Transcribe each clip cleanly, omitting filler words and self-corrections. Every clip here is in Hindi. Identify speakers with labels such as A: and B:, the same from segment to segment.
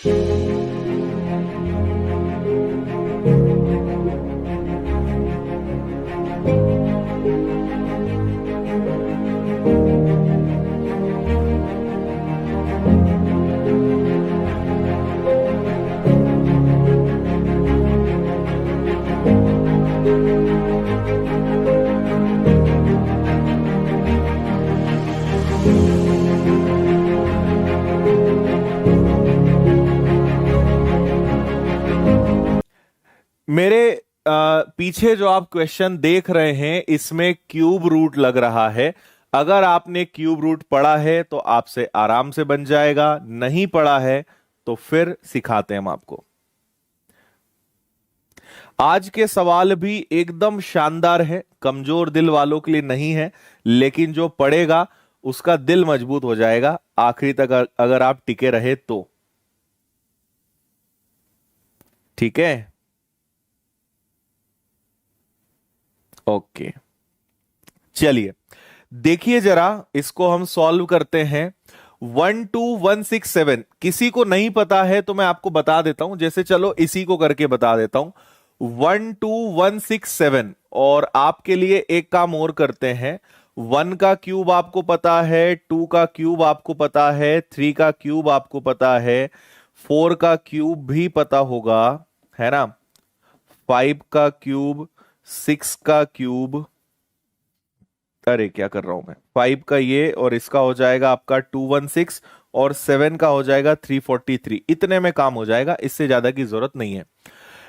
A: मेरे पीछे जो आप क्वेश्चन देख रहे हैं इसमें क्यूब रूट लग रहा है। अगर आपने क्यूब रूट पढ़ा है तो आपसे आराम से बन जाएगा, नहीं पढ़ा है तो फिर सिखाते हैं हम आपको। आज के सवाल भी एकदम शानदार है, कमजोर दिल वालों के लिए नहीं है, लेकिन जो पढ़ेगा उसका दिल मजबूत हो जाएगा आखिरी तक अगर आप टिके रहे तो। ठीक है, ओके, चलिए देखिए जरा इसको हम सॉल्व करते हैं। 12167 किसी को नहीं पता है तो मैं आपको बता देता हूं, जैसे चलो इसी को करके बता देता हूं। 12167 और आपके लिए एक काम और करते हैं। 1 का क्यूब आपको पता है, 2 का क्यूब आपको पता है, 3 का क्यूब आपको पता है, 4 का क्यूब भी पता होगा, है ना, 5 का क्यूब, 6 का क्यूब, अरे क्या कर रहा हूं मैं, 5 का ये और इसका हो जाएगा आपका 216 और 7 का हो जाएगा 343। इतने में काम हो जाएगा, इससे ज्यादा की जरूरत नहीं है।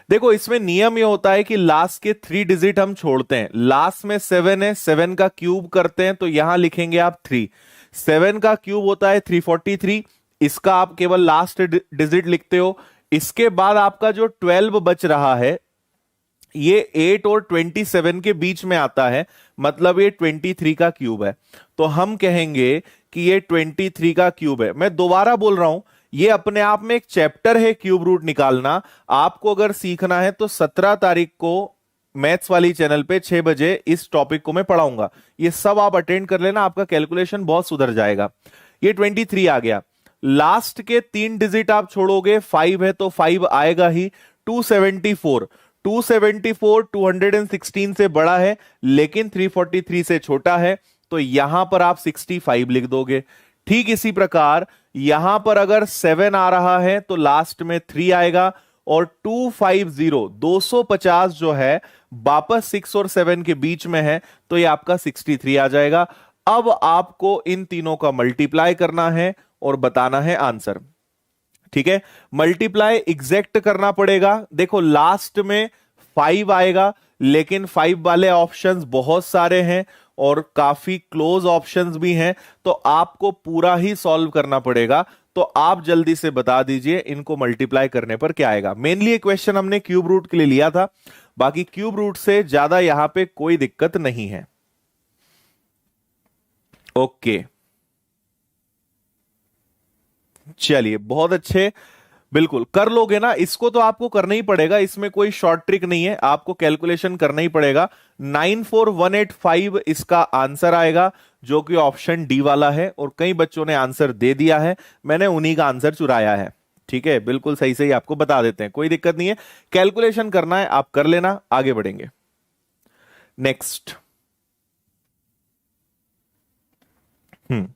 A: देखो इसमें नियम ये होता है कि लास्ट के 3 डिजिट हम छोड़ते हैं। लास्ट में 7 है, 7 का क्यूब करते हैं तो यहां लिखेंगे आप 3। 7 का क्यूब होता है 343, इसका आप केवल लास्ट डिजिट लिखते हो। इसके बाद आपका जो 12 बच रहा है ये 8 और 27 के बीच में आता है, मतलब ये 23 का क्यूब है। तो हम कहेंगे कि ये 23 का क्यूब है। मैं दोबारा बोल रहा हूं, ये अपने आप में एक चैप्टर है क्यूब रूट निकालना। आपको अगर सीखना है तो 17 तारीख को मैथ्स वाली चैनल पे 6 बजे इस टॉपिक को मैं पढ़ाऊंगा। ये सब आप अटेंड कर लेना, आपका कैलकुलेशन बहुत सुधर जाएगा। ये 23 आ गया। लास्ट के 3 डिजिट आप छोड़ोगे, 5 है तो 5 आएगा ही। 274, 274 216 से बड़ा है लेकिन 343 से छोटा है, तो यहां पर आप 65 लिख दोगे। ठीक इसी प्रकार यहां पर अगर 7 आ रहा है तो लास्ट में 3 आएगा, और 250 250 जो है वापस 6 और 7 के बीच में है, तो ये आपका 63 आ जाएगा। अब आपको इन तीनों का मल्टीप्लाई करना है और बताना है आंसर। ठीक है, मल्टीप्लाई एग्जैक्ट करना पड़ेगा। देखो लास्ट में 5 आएगा लेकिन 5 वाले ऑप्शंस बहुत सारे हैं और काफी क्लोज ऑप्शंस भी हैं, तो आपको पूरा ही सॉल्व करना पड़ेगा। तो आप जल्दी से बता दीजिए इनको मल्टीप्लाई करने पर क्या आएगा। मेनली ये क्वेश्चन हमने क्यूब रूट के लिए लिया था, बाकी क्यूब रूट से ज्यादा यहां पे कोई दिक्कत नहीं है। ओके, चलिए बहुत अच्छे, बिल्कुल कर लोगे ना, इसको तो आपको करना ही पड़ेगा, इसमें कोई शॉर्ट ट्रिक नहीं है, आपको कैलकुलेशन करना ही पड़ेगा। 94185 इसका आंसर आएगा, जो कि ऑप्शन डी वाला है, और कई बच्चों ने आंसर दे दिया है, मैंने उन्हीं का आंसर चुराया है। ठीक है, बिल्कुल सही सही आपको बता देते हैं, कोई दिक्कत नहीं है। कैलकुलेशन करना है आप कर लेना, आगे बढ़ेंगे। नेक्स्ट। हम्म,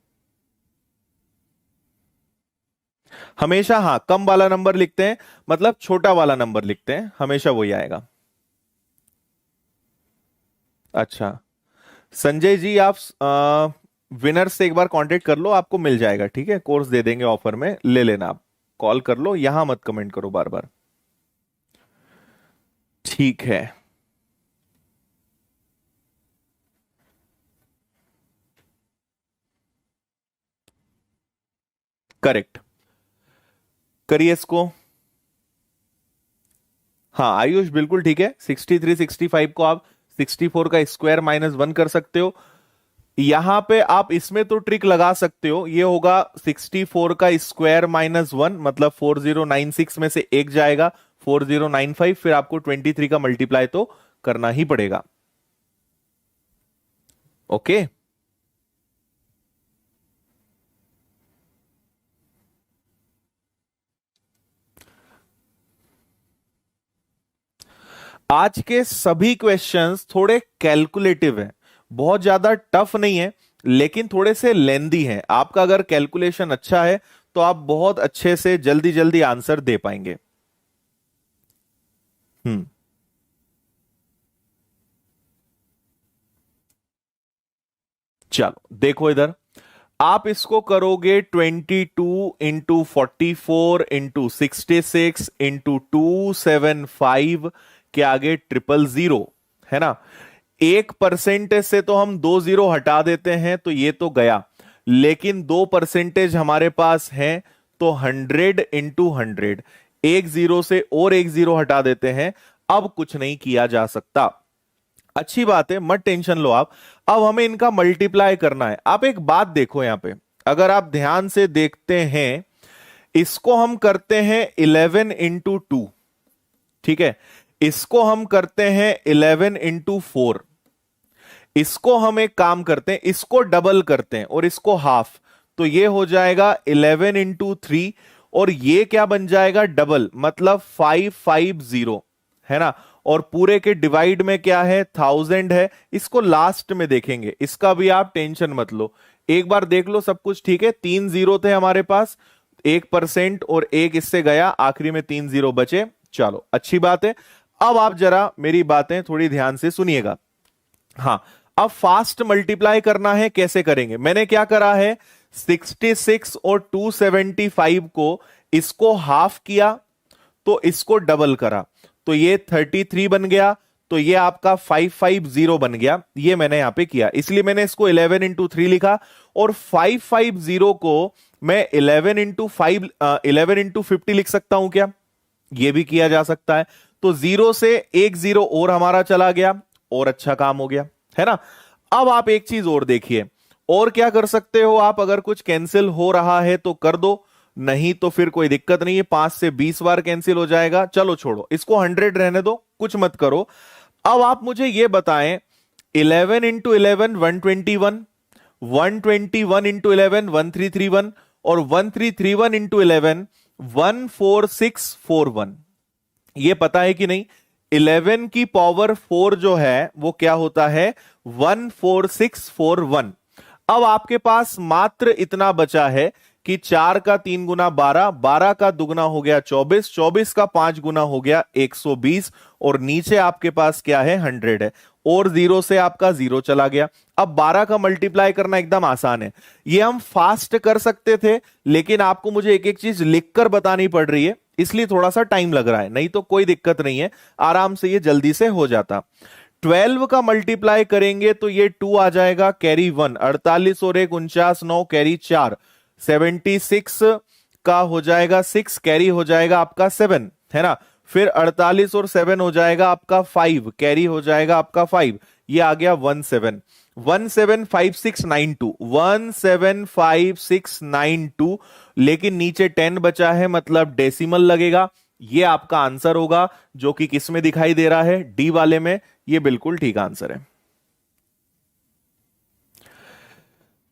A: हमेशा हाँ कम वाला नंबर लिखते हैं, मतलब छोटा वाला नंबर लिखते हैं, हमेशा वही आएगा। अच्छा, संजय जी आप विनर से एक बार कांटेक्ट कर लो, आपको मिल जाएगा। ठीक है, कोर्स दे देंगे ऑफर में, ले लेना आप, कॉल कर लो, यहां मत कमेंट करो बार बार। ठीक है, करेक्ट, करिए इसको। हाँ आयुष बिल्कुल ठीक है, 63 65 को आप 64 का स्क्वायर -1 कर सकते हो। यहां पे आप इसमें तो ट्रिक लगा सकते हो, ये होगा 64 का स्क्वायर -1, मतलब 4096 में से एक जाएगा 4095, फिर आपको 23 का मल्टीप्लाई तो करना ही पड़ेगा। ओके, आज के सभी क्वेश्चंस थोड़े कैलकुलेटिव हैं, बहुत ज्यादा टफ नहीं है, लेकिन थोड़े से लेंदी हैं। आपका अगर कैलकुलेशन अच्छा है तो आप बहुत अच्छे से जल्दी जल्दी आंसर दे पाएंगे। हम्म। चलो देखो इधर, आप इसको करोगे 22 इंटू 44 इंटू 66 इंटू 275 के आगे 000, है ना। 1% से तो हम 2 जीरो हटा देते हैं तो ये तो गया, लेकिन 2% हमारे पास है, तो 100 इंटू 100, एक जीरो से और एक जीरो हटा देते हैं, अब कुछ नहीं किया जा सकता। अच्छी बात है, मत टेंशन लो आप। अब हमें इनका मल्टीप्लाई करना है। आप एक बात देखो यहां पे, अगर आप ध्यान से देखते हैं, इसको हम करते हैं 11 इंटू 2, ठीक है। इसको हम करते हैं 11 इंटू 4। इसको हम एक काम करते हैं, इसको डबल करते हैं और इसको हाफ, तो ये हो जाएगा 11 इंटू 3, और ये क्या बन जाएगा, डबल, मतलब 550, है ना। और पूरे के डिवाइड में क्या है, 1000 है। इसको लास्ट में देखेंगे, इसका भी आप टेंशन मत लो, एक बार देख लो सब कुछ ठीक है। 3 जीरो थे हमारे पास, 1% और एक इससे गया, आखिरी में 3 जीरो बचे। चलो अच्छी बात है। अब आप जरा मेरी बातें थोड़ी ध्यान से सुनिएगा। हाँ, अब फास्ट मल्टीप्लाई करना है, कैसे करेंगे, मैंने क्या करा है, 66 और 275 को, इसको हाफ किया तो इसको डबल करा, तो ये 33 बन गया, तो ये आपका 550 बन गया। ये मैंने यहां पे किया, इसलिए मैंने इसको 11 इंटू 3 लिखा। और 550 को मैं 11 इंटू 50 लिख सकता हूं क्या, ये भी किया जा सकता है। तो जीरो से एक जीरो और हमारा चला गया, और अच्छा काम हो गया, है ना। अब आप एक चीज और देखिए, और क्या कर सकते हो आप, अगर कुछ कैंसिल हो रहा है तो कर दो, नहीं तो फिर कोई दिक्कत नहीं है, 5 से 20 बार कैंसिल हो जाएगा। चलो छोड़ो, इसको 100 रहने दो, कुछ मत करो। अब आप मुझे ये बताएं, 11 इंटू 11 121, 121 इंटू 11 1331, और 1331 इंटू 11 14641, ये पता है कि नहीं। 11 की पावर 4 जो है वो क्या होता है, 14641। अब आपके पास मात्र इतना बचा है कि 4 का 3 गुना 12, 12 का दुगना हो गया 24, 24 का 5 गुना हो गया 120, और नीचे आपके पास क्या है, 100 है, और जीरो से आपका जीरो चला गया। अब 12 का मल्टीप्लाई करना एकदम आसान है, ये हम फास्ट कर सकते थे, लेकिन आपको मुझे एक एक चीज लिखकर बतानी पड़ रही है, इसलिए थोड़ा सा टाइम लग रहा है, नहीं तो कोई दिक्कत नहीं है, आराम से ये जल्दी से हो जाता। 12 का मल्टीप्लाई करेंगे तो ये 2 आ जाएगा, कैरी 1, 48 और 1 49, 9 कैरी 4, 76 का हो जाएगा 6, कैरी हो जाएगा आपका 7, है ना। फिर 48 और 7 हो जाएगा आपका 5, कैरी हो जाएगा आपका 5, ये आ गया 17, 175692, 175692, लेकिन नीचे 10 बचा है, मतलब डेसिमल लगेगा। ये आपका आंसर होगा, जो कि किस में दिखाई दे रहा है, डी वाले में। ये बिल्कुल ठीक आंसर है।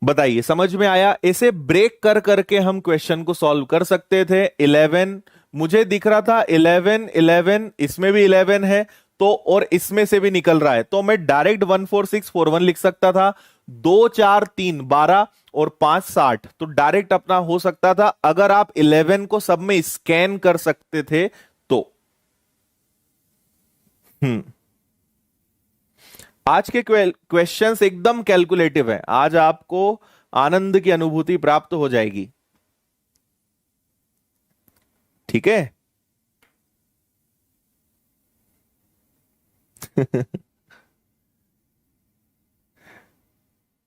A: बताइए समझ में आया। इसे ब्रेक कर करके हम क्वेश्चन को सॉल्व कर सकते थे। 11 मुझे दिख रहा था, 11 11, इसमें भी 11 है, तो और इसमें से भी निकल रहा है, तो मैं डायरेक्ट 14641 लिख सकता था। 2 4 3 12 और 5 60, तो डायरेक्ट अपना हो सकता था, अगर आप 11 को सब में स्कैन कर सकते थे तो। हम्म। आज के क्वेश्चंस एकदम कैलकुलेटिव है, आज आपको आनंद की अनुभूति प्राप्त हो जाएगी, ठीक है।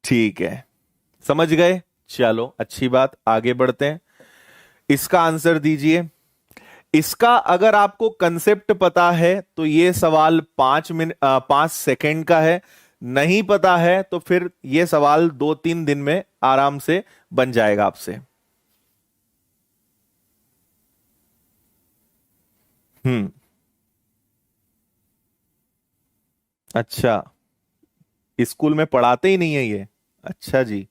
A: ठीक है, समझ गए। चलो अच्छी बात, आगे बढ़ते हैं। इसका आंसर दीजिए। इसका अगर आपको कंसेप्ट पता है तो ये सवाल 5 मिनट 5 सेकंड का है, नहीं पता है तो फिर ये सवाल 2-3 दिन में आराम से बन जाएगा आपसे। हम्म। अच्छा, स्कूल में पढ़ाते ही नहीं है ये, अच्छा जी,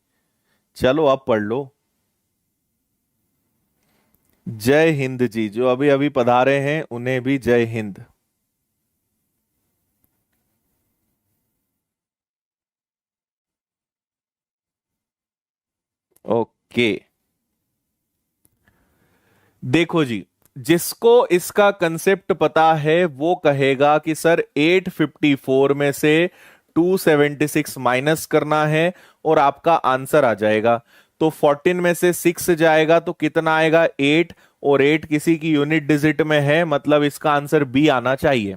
A: चलो आप पढ़ लो। जय हिंद जी, जो अभी अभी पधारे हैं उन्हें भी जय हिंद। के। देखो जी, जिसको इसका कंसेप्ट पता है वो कहेगा कि सर 854 में से 276 माइनस करना है और आपका आंसर आ जाएगा। तो 14 में से 6 जाएगा तो कितना आएगा? 8, और 8 किसी की यूनिट डिजिट में है, मतलब इसका आंसर बी आना चाहिए,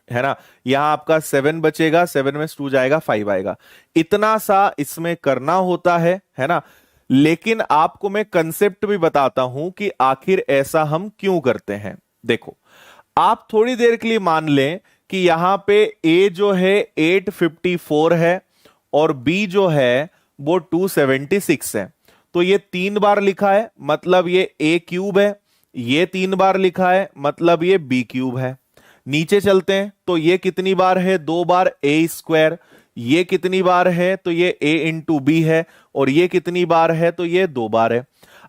A: है ना। यहां आपका 7 बचेगा, 7 में से 2 जाएगा, 5 आएगा। इतना सा इसमें करना होता है ना। लेकिन आपको मैं कंसेप्ट भी बताता हूं कि आखिर ऐसा हम क्यों करते हैं। देखो, आप थोड़ी देर के लिए मान लें कि यहां पे ए जो है 854 है और बी जो है वो 276 है। तो ये 3 बार लिखा है, मतलब ये ए क्यूब है। ये 3 बार लिखा है, मतलब ये बी क्यूब है। नीचे चलते हैं तो ये कितनी बार है? 2 बार, ए स्क्वायर। ये कितनी बार है? तो ये ए इंटू बी है। और ये कितनी बार है? तो ये 2 बार है।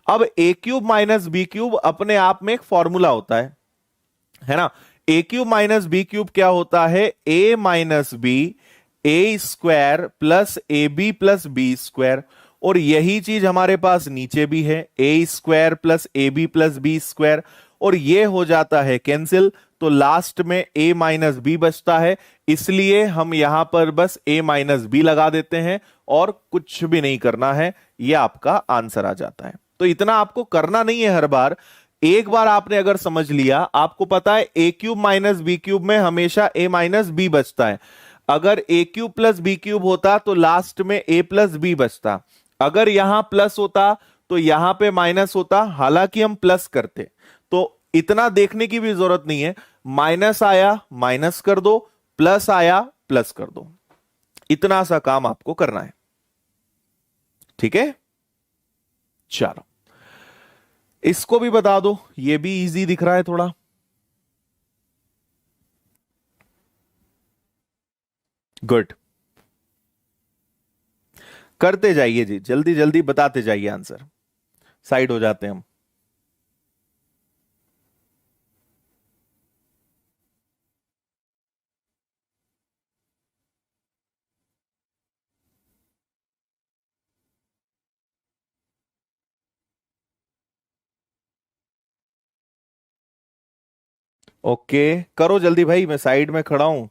A: अब A cube minus B cube अपने आप में एक फॉर्मूला होता है ना। A cube minus B cube क्या होता है? A minus B A square plus A B plus B square. और यही चीज हमारे पास नीचे भी है, A square plus A B plus B square. और ये हो जाता है कैंसिल, तो लास्ट में ए माइनस बी बचता है। इसलिए हम यहां पर बस ए माइनस बी लगा देते हैं और कुछ भी नहीं करना है, ये आपका आंसर आ जाता है। तो इतना आपको करना नहीं है हर बार। एक बार आपने अगर समझ लिया, आपको पता है ए क्यूब माइनस बी क्यूब में हमेशा ए माइनस बी बचता है। अगर ए क्यूब प्लस बी क्यूब होता तो लास्ट में ए प्लस बी बचता। अगर यहां प्लस होता तो यहां पे माइनस होता, हालांकि हम प्लस करते। तो इतना देखने की भी जरूरत नहीं है, माइनस आया माइनस कर दो, प्लस आया प्लस कर दो। इतना सा काम आपको करना है, ठीक है। चलो, इसको भी बता दो, ये भी इजी दिख रहा है थोड़ा। गुड, करते जाइए जी, जल्दी जल्दी बताते जाइए आंसर, साइड हो जाते हैं हम। ओके, करो जल्दी भाई, मैं साइड में खड़ा हूं।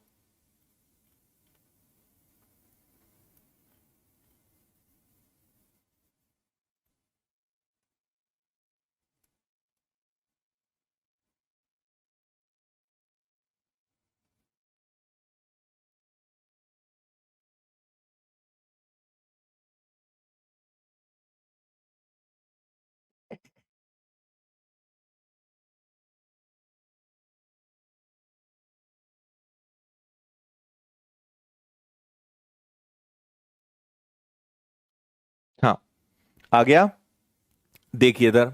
A: हाँ, आ गया। देखिए इधर,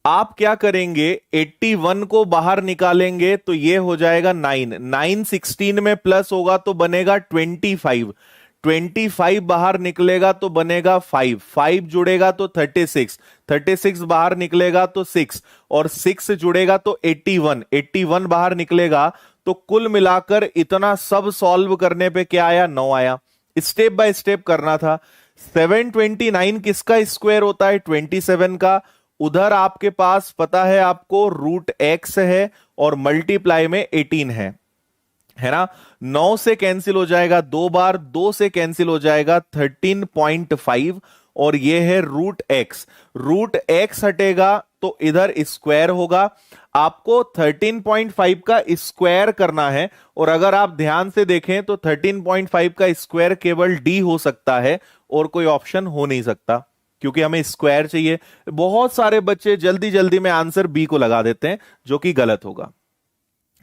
A: आप क्या करेंगे, 81 को बाहर निकालेंगे तो ये हो जाएगा 9। 9 16 में प्लस होगा तो बनेगा 25। 25 बाहर निकलेगा तो बनेगा 5। 5 जुड़ेगा तो 36। 36 बाहर निकलेगा तो 6, और 6 जुड़ेगा तो 81। 81 बाहर निकलेगा तो कुल मिलाकर इतना सब सॉल्व करने पे क्या आया? 9 आया। स्टेप बाय स्टेप करना था। 729 किसका स्क्वायर होता है? 27 का। उधर आपके पास पता है आपको रूट एक्स है और मल्टीप्लाई में 18 है ना। 9 से कैंसिल हो जाएगा 2 बार, 2 से कैंसिल हो जाएगा 13.5, और ये है रूट एक्स। रूट एक्स हटेगा तो इधर स्क्वायर होगा। आपको 13.5 का स्क्वायर करना है, और अगर आप ध्यान से देखें तो 13.5 का स्क्वायर केवल डी हो सकता है और कोई ऑप्शन हो नहीं सकता, क्योंकि हमें स्क्वायर चाहिए। बहुत सारे बच्चे जल्दी जल्दी में आंसर बी को लगा देते हैं, जो कि गलत होगा,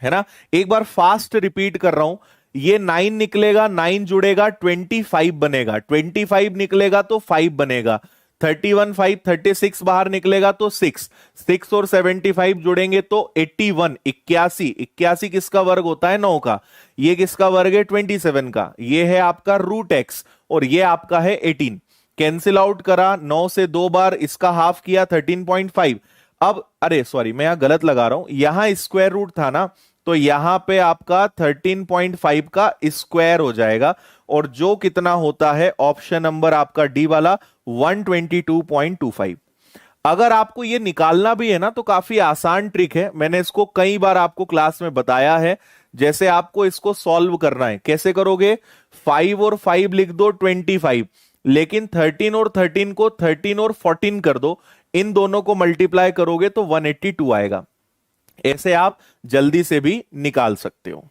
A: है ना। एक बार फास्ट रिपीट कर रहा हूं, ये 9 निकलेगा, 9 जुड़ेगा 25 बनेगा, 25 निकलेगा तो 5 बनेगा, 31 5 36 बाहर निकलेगा तो 6, 6 और 75 जुड़ेंगे तो 81 81। 81 किसका वर्ग होता है? 9 का। ये किसका वर्ग है? 27 का। ये है आपका रूट एक्स और ये आपका है 18। कैंसिल आउट करा, 9 से 2 बार इसका हाफ किया 13.5। अब अरे सॉरी, मैं यहां गलत लगा रहा हूं, यहां स्क्वायर रूट था ना, तो यहां पे आपका 13.5 का स्क्वायर हो जाएगा, और जो कितना होता है ऑप्शन नंबर आपका डी वाला 122.25। अगर आपको ये निकालना भी है ना, तो काफी आसान ट्रिक है, मैंने इसको कई बार आपको क्लास में बताया है। जैसे आपको इसको सॉल्व करना है, कैसे करोगे, 5 और 5 लिख दो 25, लेकिन 13 और 13 को 13 और 14 कर दो, इन दोनों को मल्टीप्लाई करोगे तो 182 आएगा। ऐसे आप जल्दी से भी निकाल सकते हो,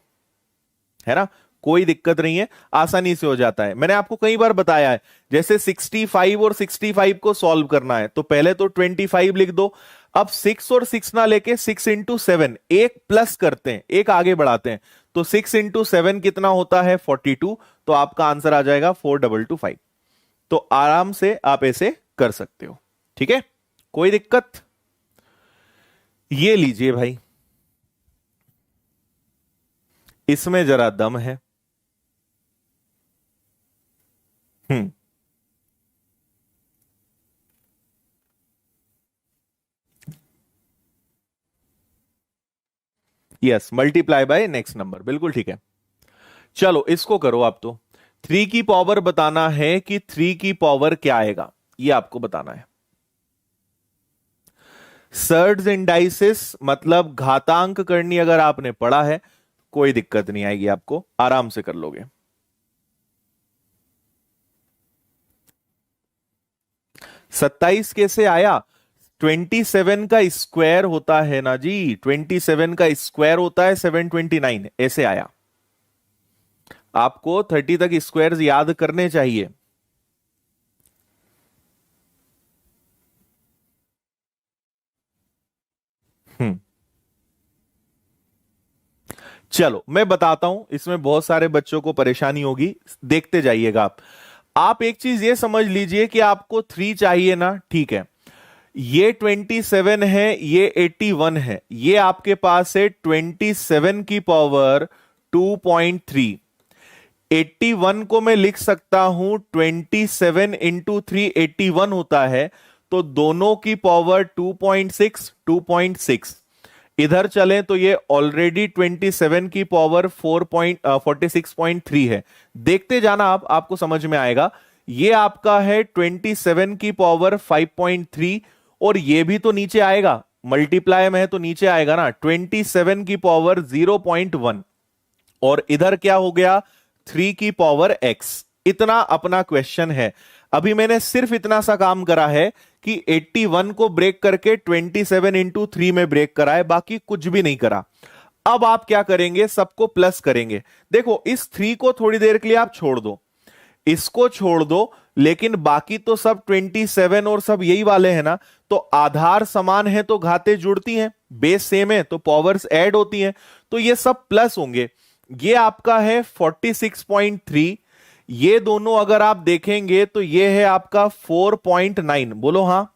A: है ना, कोई दिक्कत नहीं है, आसानी से हो जाता है। मैंने आपको कई बार बताया है, जैसे 65 और 65 को सॉल्व करना है तो पहले तो 25 लिख दो। अब 6 और 6 ना लेके 6 इंटू 7, एक प्लस करते हैं, एक आगे बढ़ाते हैं, तो 6 इंटू 7 कितना होता है 42, तो आपका आंसर आ जाएगा 4225। तो आराम से आप ऐसे कर सकते हो, ठीक है, कोई दिक्कत। ये लीजिए भाई, इसमें जरा दम है। Hmm, yes, multiply by next number, बिल्कुल ठीक है। चलो इसको करो आप, तो 3 की पावर बताना है कि 3 की पावर क्या आएगा, ये आपको बताना है। सर्ड्स इंडाइसिस मतलब घातांक करनी, अगर आपने पढ़ा है कोई दिक्कत नहीं आएगी, आपको आराम से कर लोगे। 27 कैसे आया, 27 का स्क्वायर होता है ना जी, 27 का स्क्वायर होता है 729, ऐसे आया। आपको 30 तक स्क्वायर्स याद करने चाहिए। हम्म, चलो मैं बताता हूं, इसमें बहुत सारे बच्चों को परेशानी होगी, देखते जाइएगा आप एक चीज ये समझ लीजिए कि आपको 3 चाहिए ना, ठीक है, ये 27 है, ये 81 है, ये आपके पास है 27 की पावर 2.3। 81 को मैं लिख सकता हूं 27 इंटू 3, 81 होता है, तो दोनों की पावर 2.6, 2.6। इधर चलें तो ये ऑलरेडी 27 की पावर 46.3 है। देखते जाना आप, आपको समझ में आएगा। ये आपका है 27 की पावर 5.3, और ये भी तो नीचे आएगा, मल्टीप्लाई में है तो नीचे आएगा ना, 27 की पावर 0.1, और इधर क्या हो गया 3 की पावर x। इतना अपना क्वेश्चन है। अभी मैंने सिर्फ इतना सा काम करा है कि 81 को ब्रेक करके 27 इंटू 3 में ब्रेक करा है, बाकी कुछ भी नहीं करा। अब आप क्या करेंगे, सबको प्लस करेंगे। देखो इस 3 को थोड़ी देर के लिए आप छोड़ दो, इसको छोड़ दो, लेकिन बाकी तो सब 27 और सब यही वाले हैं ना, तो आधार समान है तो घाते जुड़ती हैं, बेस सेम है तो पावर्स ऐड होती हैं, तो ये सब प्लस होंगे। ये आपका है 46.3, ये दोनों अगर आप देखेंगे तो ये है आपका 4.9, बोलो हाँ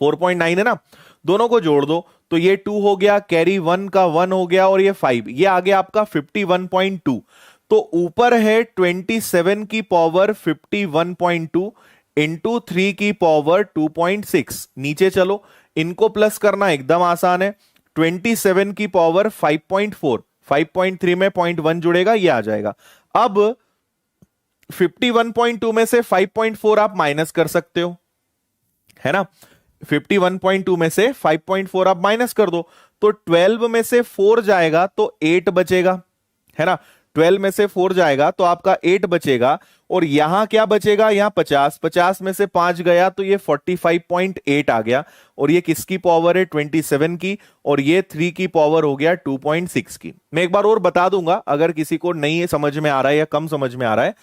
A: 4.9 है ना, दोनों को जोड़ दो तो ये 2 हो गया, कैरी 1 का 1 हो गया, और ये 5, ये आ गया आपका 51.2। तो ऊपर है 27 की पावर 51.2 इंटू 3 की पावर 2.6। नीचे चलो, इनको प्लस करना एकदम आसान है, 27 की पावर 5.4, 5.3 में 0.1 जुड़ेगा, ये आ जाएगा। अब 51.2 में से 5.4 आप माइनस कर सकते हो, है ना, 51.2 में से 5.4 आप माइनस कर दो, तो 12 में से 4 जाएगा तो 8 बचेगा, है ना, 12 में से 4 जाएगा तो आपका 8 बचेगा, और यहां क्या बचेगा, यहां 50, 50 में से 5 गया तो ये 45.8 आ गया, और ये किसकी पावर है 27 की, और ये 3 की पावर हो गया 2.6 की। मैं एक बार और बता दूंगा अगर किसी को नहीं समझ में आ रहा है या कम समझ में आ रहा है।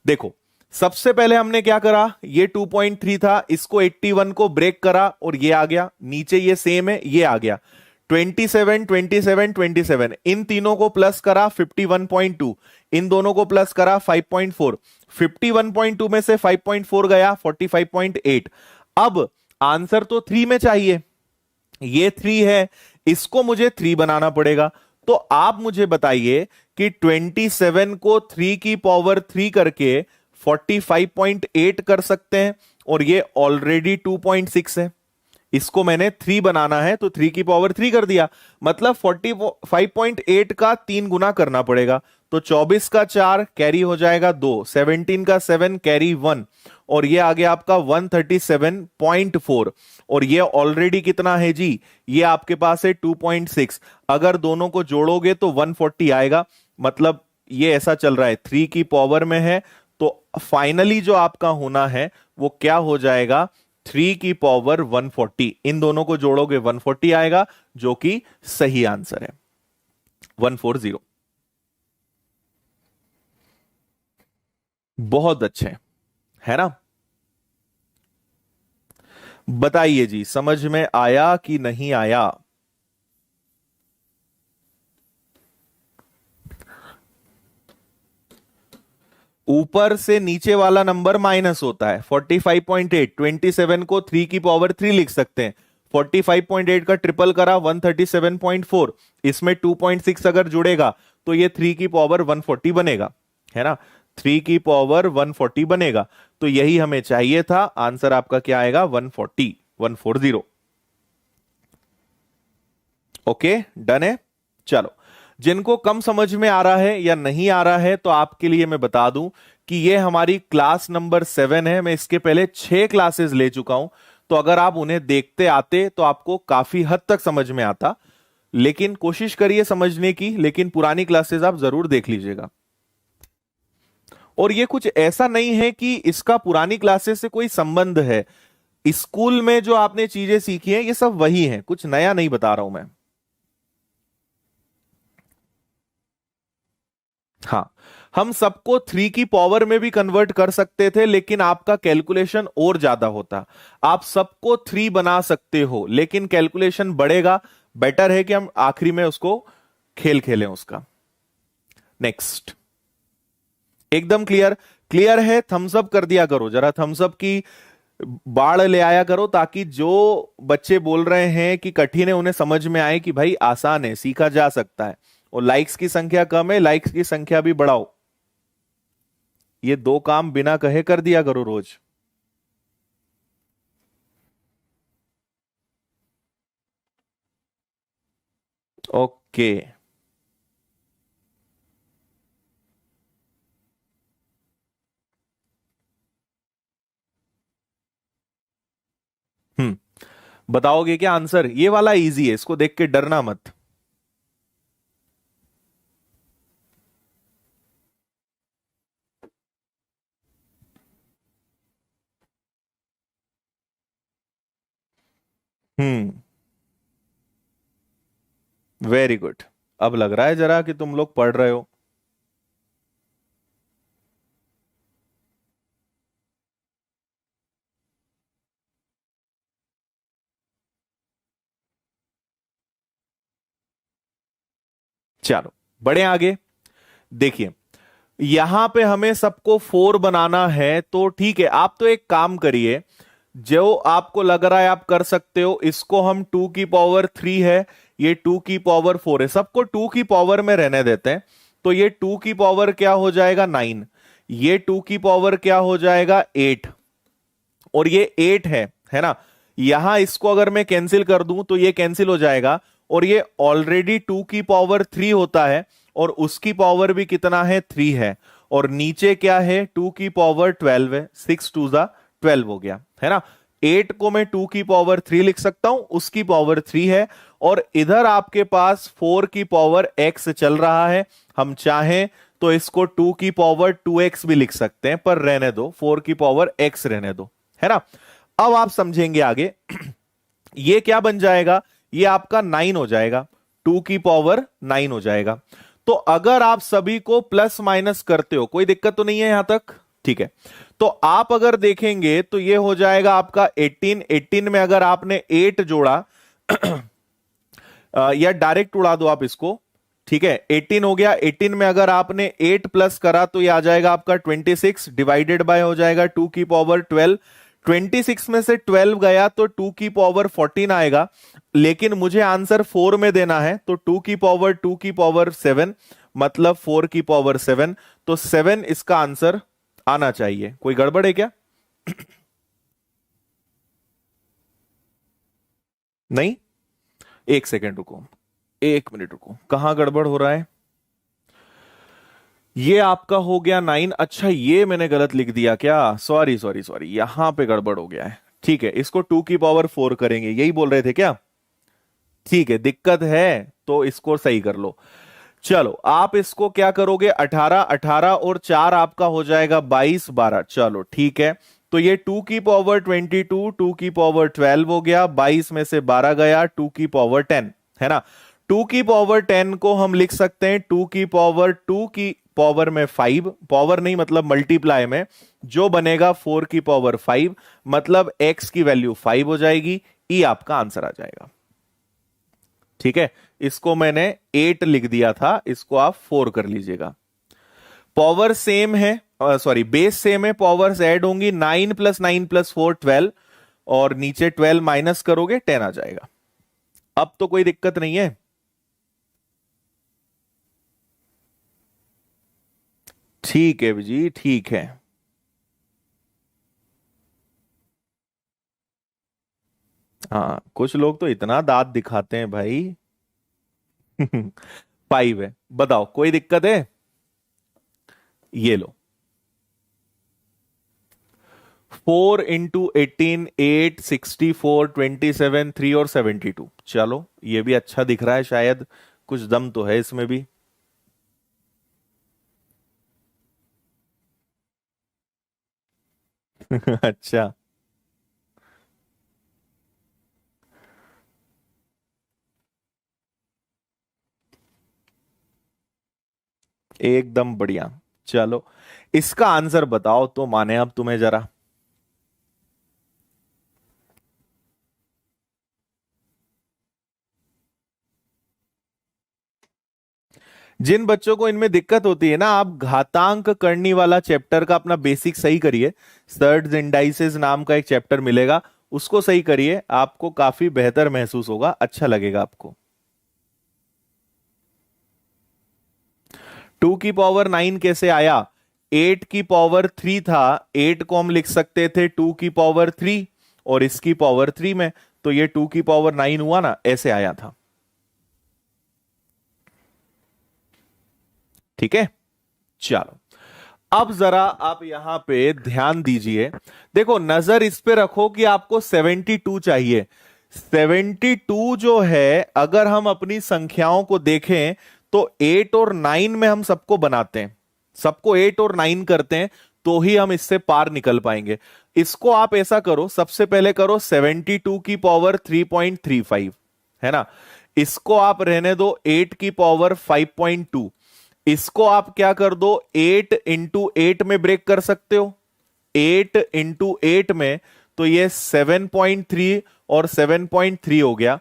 A: देखो सबसे पहले हमने क्या करा, ये 2.3 था, इसको 81 को ब्रेक करा और ये आ गया, नीचे ये सेम है, ये आ गया 27, 27, 27, इन तीनों को प्लस करा 51.2, इन दोनों को प्लस करा 5.4, 51.2 में से 5.4 गया 45.8। अब आंसर तो 3 में चाहिए, ये 3 है, इसको मुझे 3 बनाना पड़ेगा। तो आप मुझे बताइए कि 27 को 3 की पावर 3 करके 45.8 कर सकते हैं, और ये ऑलरेडी 2.6 है, इसको मैंने 3 बनाना है तो 3 की पावर 3 कर दिया, मतलब 45.8 का 3 गुना करना पड़ेगा। तो 24 का 4 कैरी हो जाएगा 2, 17 का 7 कैरी 1, और ये आ गया आपका 137.4। और ये ऑलरेडी कितना है जी, ये आपके पास है 2.6। अगर दोनों को जोड़ोगे तो 140 आएगा, मतलब ये ऐसा चल रहा है 3 की पावर में है। तो फाइनली जो आपका होना है वो क्या हो जाएगा, 3 की पावर 140। इन दोनों को जोड़ोगे 140 आएगा, जो कि सही आंसर है 140। बहुत अच्छे, है ना। बताइए जी, समझ में आया कि नहीं आया। ऊपर से नीचे वाला नंबर माइनस होता है। 45.8, 27 को 3 की पावर 3 लिख सकते हैं। 45.8 का ट्रिपल करा 137.4, इसमें 2.6 अगर जुड़ेगा तो ये 3 की पावर 140 बनेगा, है ना। 3 की पावर 140 बनेगा, तो यही हमें चाहिए था। आंसर आपका क्या आएगा, 140, 140। ओके, डन है। चलो, जिनको कम समझ में आ रहा है या नहीं आ रहा है, तो आपके लिए मैं बता दूं कि ये हमारी क्लास नंबर 7 है। मैं इसके पहले 6 क्लासेस ले चुका हूं, तो अगर आप उन्हें देखते आते तो आपको काफी हद तक समझ में आता। लेकिन कोशिश करिए समझने की, लेकिन पुरानी क्लासेस आप जरूर देख लीजिएगा। और ये कुछ ऐसा नहीं है कि इसका पुरानी क्लासेस से कोई संबंध है। स्कूल में जो आपने चीजें सीखी हैं ये सब वही हैं, कुछ नया नहीं बता रहा हूं मैं। हाँ, हम सबको 3 की पावर में भी कन्वर्ट कर सकते थे, लेकिन आपका कैलकुलेशन और ज्यादा होता। आप सबको 3 बना सकते हो, लेकिन कैलकुलेशन बढ़ेगा। बेटर है कि हम आखिरी में उसको खेल खेलें उसका। नेक्स्ट, एकदम क्लियर, क्लियर है। थम्स अप कर दिया करो जरा, थम्स अप की बाढ़ ले आया करो, ताकि जो बच्चे बोल रहे हैं कि कठिन है उन्हें समझ में आए कि भाई आसान है, सीखा जा सकता है। और लाइक्स की संख्या कम है, लाइक्स की संख्या भी बढ़ाओ। ये 2 काम बिना कहे कर दिया करो रोज। ओके, हम्म, बताओगे क्या आंसर। ये वाला इजी है, इसको देख के डरना मत। हम्म, वेरी गुड। अब लग रहा है जरा कि तुम लोग पढ़ रहे हो। चलो, बढ़े आगे। देखिए, यहां पे हमें सबको 4 बनाना है, तो ठीक है, आप तो एक काम करिए, जो आपको लग रहा है आप कर सकते हो। इसको हम 2 की पावर 3 है, ये 2 की पावर 4 है, सबको 2 की पावर में रहने देते हैं। तो ये 2 की पावर क्या हो जाएगा, 9। ये 2 की पावर क्या हो जाएगा, 8। और ये 8 है ना। यहां इसको अगर मैं कैंसिल कर दूं तो ये कैंसिल हो जाएगा। और ये ऑलरेडी 2 की पावर 3 होता है, और उसकी पावर भी कितना है, 3 है। और नीचे क्या है, 2 की पावर 12 है, 6 2 जा 12 हो गया, है ना। 8 को मैं 2 की पावर 3 लिख सकता हूं, उसकी पावर 3 है। और इधर आपके पास 4 की पावर x चल रहा है। हम चाहें तो इसको 2 की पावर 2x भी लिख सकते हैं, पर रहने दो, 4 की पावर x रहने दो, है ना। अब आप समझेंगे आगे। ये क्या बन जाएगा, ये आपका 9 हो जाएगा, 2 की पावर 9 हो जाएगा। तो अगर आप सभी को प्लस माइनस करते हो, कोई दिक्कत तो नहीं है यहां तक, ठीक है। तो आप अगर देखेंगे तो ये हो जाएगा आपका 18। 18 में अगर आपने 8 जोड़ा, या डायरेक्ट उड़ा दो आप इसको, ठीक है। 18 हो गया, 18 में अगर आपने 8 प्लस करा तो ये आ जाएगा आपका 26, डिवाइडेड बाय हो जाएगा 2 की पावर 12। 26 में से 12 गया तो 2 की पावर 14 आएगा। लेकिन मुझे आंसर 4 में देना है, तो 2 की पावर 2 की पावर 7, मतलब 4 की पावर 7। तो 7 इसका आंसर आना चाहिए। कोई गड़बड़ है क्या। नहीं, एक सेकेंड रुको, एक मिनट रुको, कहां गड़बड़ हो रहा है? ये आपका हो गया 9। अच्छा, ये मैंने गलत लिख दिया क्या? सॉरी सॉरी सॉरी, यहां पे गड़बड़ हो गया है। ठीक है, इसको 2 की पावर 4 करेंगे, यही बोल रहे थे क्या? ठीक है, दिक्कत है तो इसको सही कर लो। चलो, आप इसको क्या करोगे, 18, 18 और 4 आपका हो जाएगा 22, 12। चलो ठीक है, तो ये 2 की पावर 22, 2 की पावर 12 हो गया, 22 में से 12 गया, 2 की पावर 10 है ना। 2 की पावर 10 को हम लिख सकते हैं 2 की पावर 2 की पावर में 5, पावर नहीं मतलब मल्टीप्लाई में, जो बनेगा 4 की पावर 5, मतलब x की वैल्यू 5 हो जाएगी। ई आपका आंसर आ जाएगा। ठीक है, इसको मैंने 8 लिख दिया था, इसको आप 4 कर लीजिएगा। पावर सेम है, सॉरी बेस सेम है, पावर्स ऐड होंगी, 9 + 9 + 4 12, और नीचे 12 माइनस करोगे 10 आ जाएगा। अब तो कोई दिक्कत नहीं है। ठीक है जी, ठीक है। हाँ, कुछ लोग तो इतना दांत दिखाते हैं भाई। 5 है, बताओ कोई दिक्कत है? ये लो, 4 × 18, 8, 64, 27, 3 और 72। चलो, ये भी अच्छा दिख रहा है, शायद कुछ दम तो है इसमें भी। अच्छा, एकदम बढ़िया। चलो, इसका आंसर बताओ तो माने अब तुम्हें जरा। जिन बच्चों को इनमें दिक्कत होती है ना, आप घातांक करनी वाला चैप्टर का अपना बेसिक सही करिए। सर्ड्स इंडाइसेस नाम का एक चैप्टर मिलेगा, उसको सही करिए, आपको काफी बेहतर महसूस होगा, अच्छा लगेगा आपको। 2 की पावर 9 कैसे आया? 8 की पावर 3 था, 8 को हम लिख सकते थे 2 की पावर 3, और इसकी पावर 3 में, तो ये 2 की पावर 9 हुआ ना, ऐसे आया था। ठीक है, चलो, अब जरा आप यहां पे ध्यान दीजिए। देखो, नजर इस पे रखो कि आपको 72 चाहिए। 72 जो है, अगर हम अपनी संख्याओं को देखें तो 8 और 9 में हम सबको बनाते हैं, सबको 8 और 9 करते हैं, तो ही हम इससे पार निकल पाएंगे। इसको आप ऐसा करो, सबसे पहले करो 72 की पावर 3.35, है ना। इसको आप रहने दो 8 की पावर 5.2। इसको आप क्या कर दो, 8 × 8 में ब्रेक कर सकते हो। 8 × 8 में, तो ये 7.3 और 7.3 हो गया।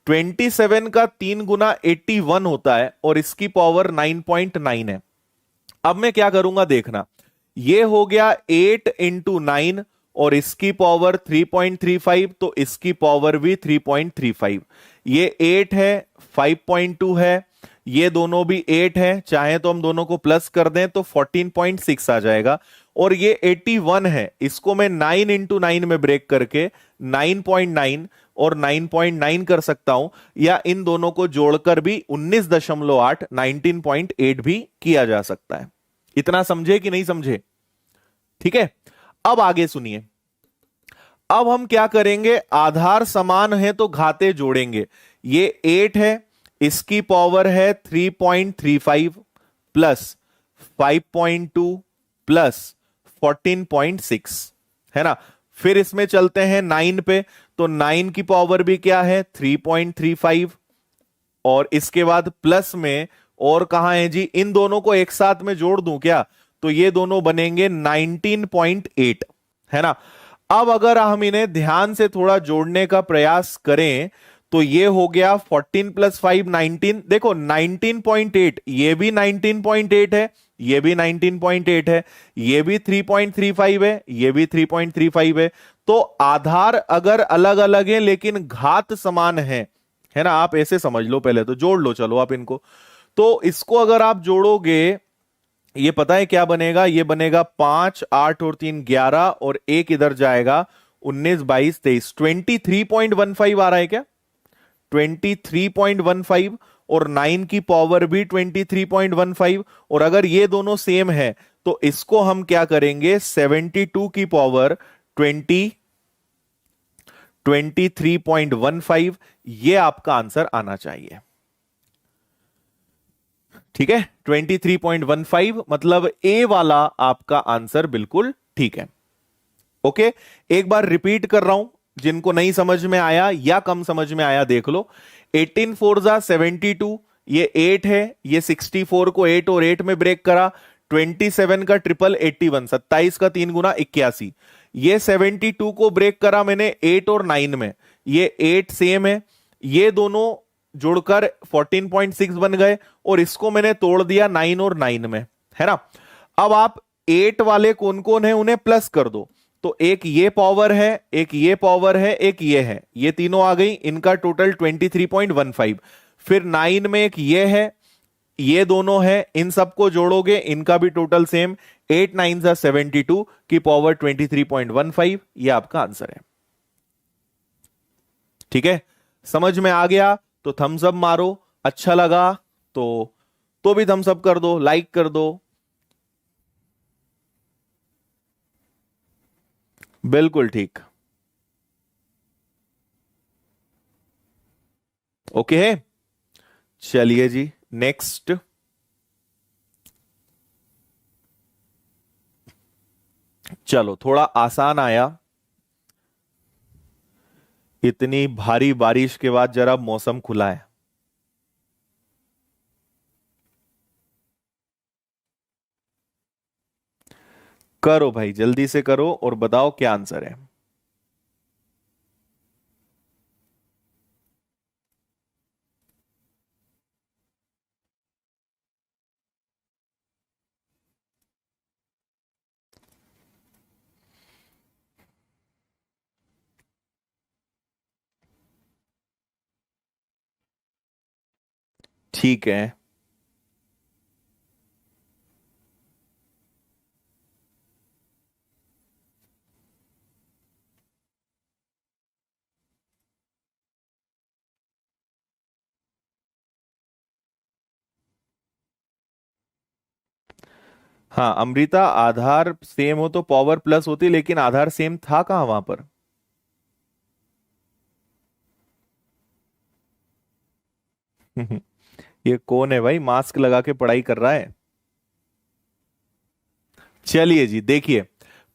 A: 27 का 3 × 81 होता है, और इसकी पावर 9.9 है। अब मैं क्या करूंगा देखना, ये हो गया 8 × 9, और इसकी पावर 3.35, तो इसकी पावर भी 3.35। ये 8 है, 5.2 है, ये दोनों भी 8 है, चाहे तो हम दोनों को प्लस कर दें तो 14.6 आ जाएगा। और ये 81 है, इसको मैं 9 × 9 में ब्रेक करके 9.9 और 9.9 कर सकता हूं, या इन दोनों को जोड़कर भी 19.8, 19.8 भी किया जा सकता है। इतना समझे कि नहीं समझे? ठीक है, अब आगे सुनिए। अब हम क्या करेंगे, आधार समान है तो घाते जोड़ेंगे। ये 8 है, इसकी पावर है 3.35 प्लस 5.2 प्लस 14.6, है ना। फिर इसमें चलते हैं 9 पे, तो 9 की पावर भी क्या है, 3.35, और इसके बाद प्लस में, और कहां है जी, इन दोनों को एक साथ में जोड़ दूं क्या, तो ये दोनों बनेंगे 19.8, है ना। अब अगर हम इन्हें ध्यान से थोड़ा जोड़ने का प्रयास करें, तो ये हो गया 14 + 5 19। देखो 19.8, ये भी 19.8 है, ये भी 19.8 है, ये भी 3.35 है, ये भी 3.35 है। तो आधार अगर अलग अलग है लेकिन घात समान है ना। आप ऐसे समझ लो, पहले तो जोड़ लो, चलो आप इनको। तो इसको अगर आप जोड़ोगे, ये पता है क्या बनेगा, ये बनेगा 5, 8 और 3 11, और एक इधर जाएगा 19, 22, 23, 23.15 आ रहा है क्या? 23.15 और 9 की पावर भी 23.15, और अगर ये दोनों सेम है तो इसको हम क्या करेंगे, 72 की पावर 23.15, ये आपका आंसर आना चाहिए। ठीक है, 23.15 मतलब ए वाला आपका आंसर बिल्कुल ठीक है। ओके, एक बार रिपीट कर रहा हूं, जिनको नहीं समझ में आया या कम समझ में आया देख लो। 18 4 जा 72, ये 8 है, ये 64 को 8 और 8 में ब्रेक करा, 27 का ट्रिपल 81, 27 का 3 गुना 81, ये 72 को ब्रेक करा मैंने 8 और 9 में, ये 8 सेम है, ये दोनों जुड़कर 14.6 बन गए, और इसको मैंने तोड़ दिया 9 और 9 में, है ना। अब आप 8 वाले कौन कौन है उन्हें प्लस कर दो, तो एक ये पावर है, एक ये पावर है, एक ये है, ये तीनों आ गई, इनका टोटल 23.15। फिर 9 में एक ये है, ये दोनों है, इन सबको जोड़ोगे, इनका भी टोटल सेम, 8 9 जा 72 की पावर 23.15, ये आपका आंसर है। ठीक है, समझ में आ गया तो थम्स अप मारो, अच्छा लगा तो भी थम्स अप कर दो, लाइक कर दो। बिल्कुल ठीक, ओके है। चलिए जी, नेक्स्ट। चलो, थोड़ा आसान आया, इतनी भारी बारिश के बाद जरा मौसम खुला है। करो भाई, जल्दी से करो और बताओ क्या आंसर है। ठीक है, हाँ अमृता, आधार सेम हो तो पावर प्लस होती, लेकिन आधार सेम था कहां वहां पर। ये कौन है भाई, मास्क लगा के पढ़ाई कर रहा है। चलिए जी, देखिए,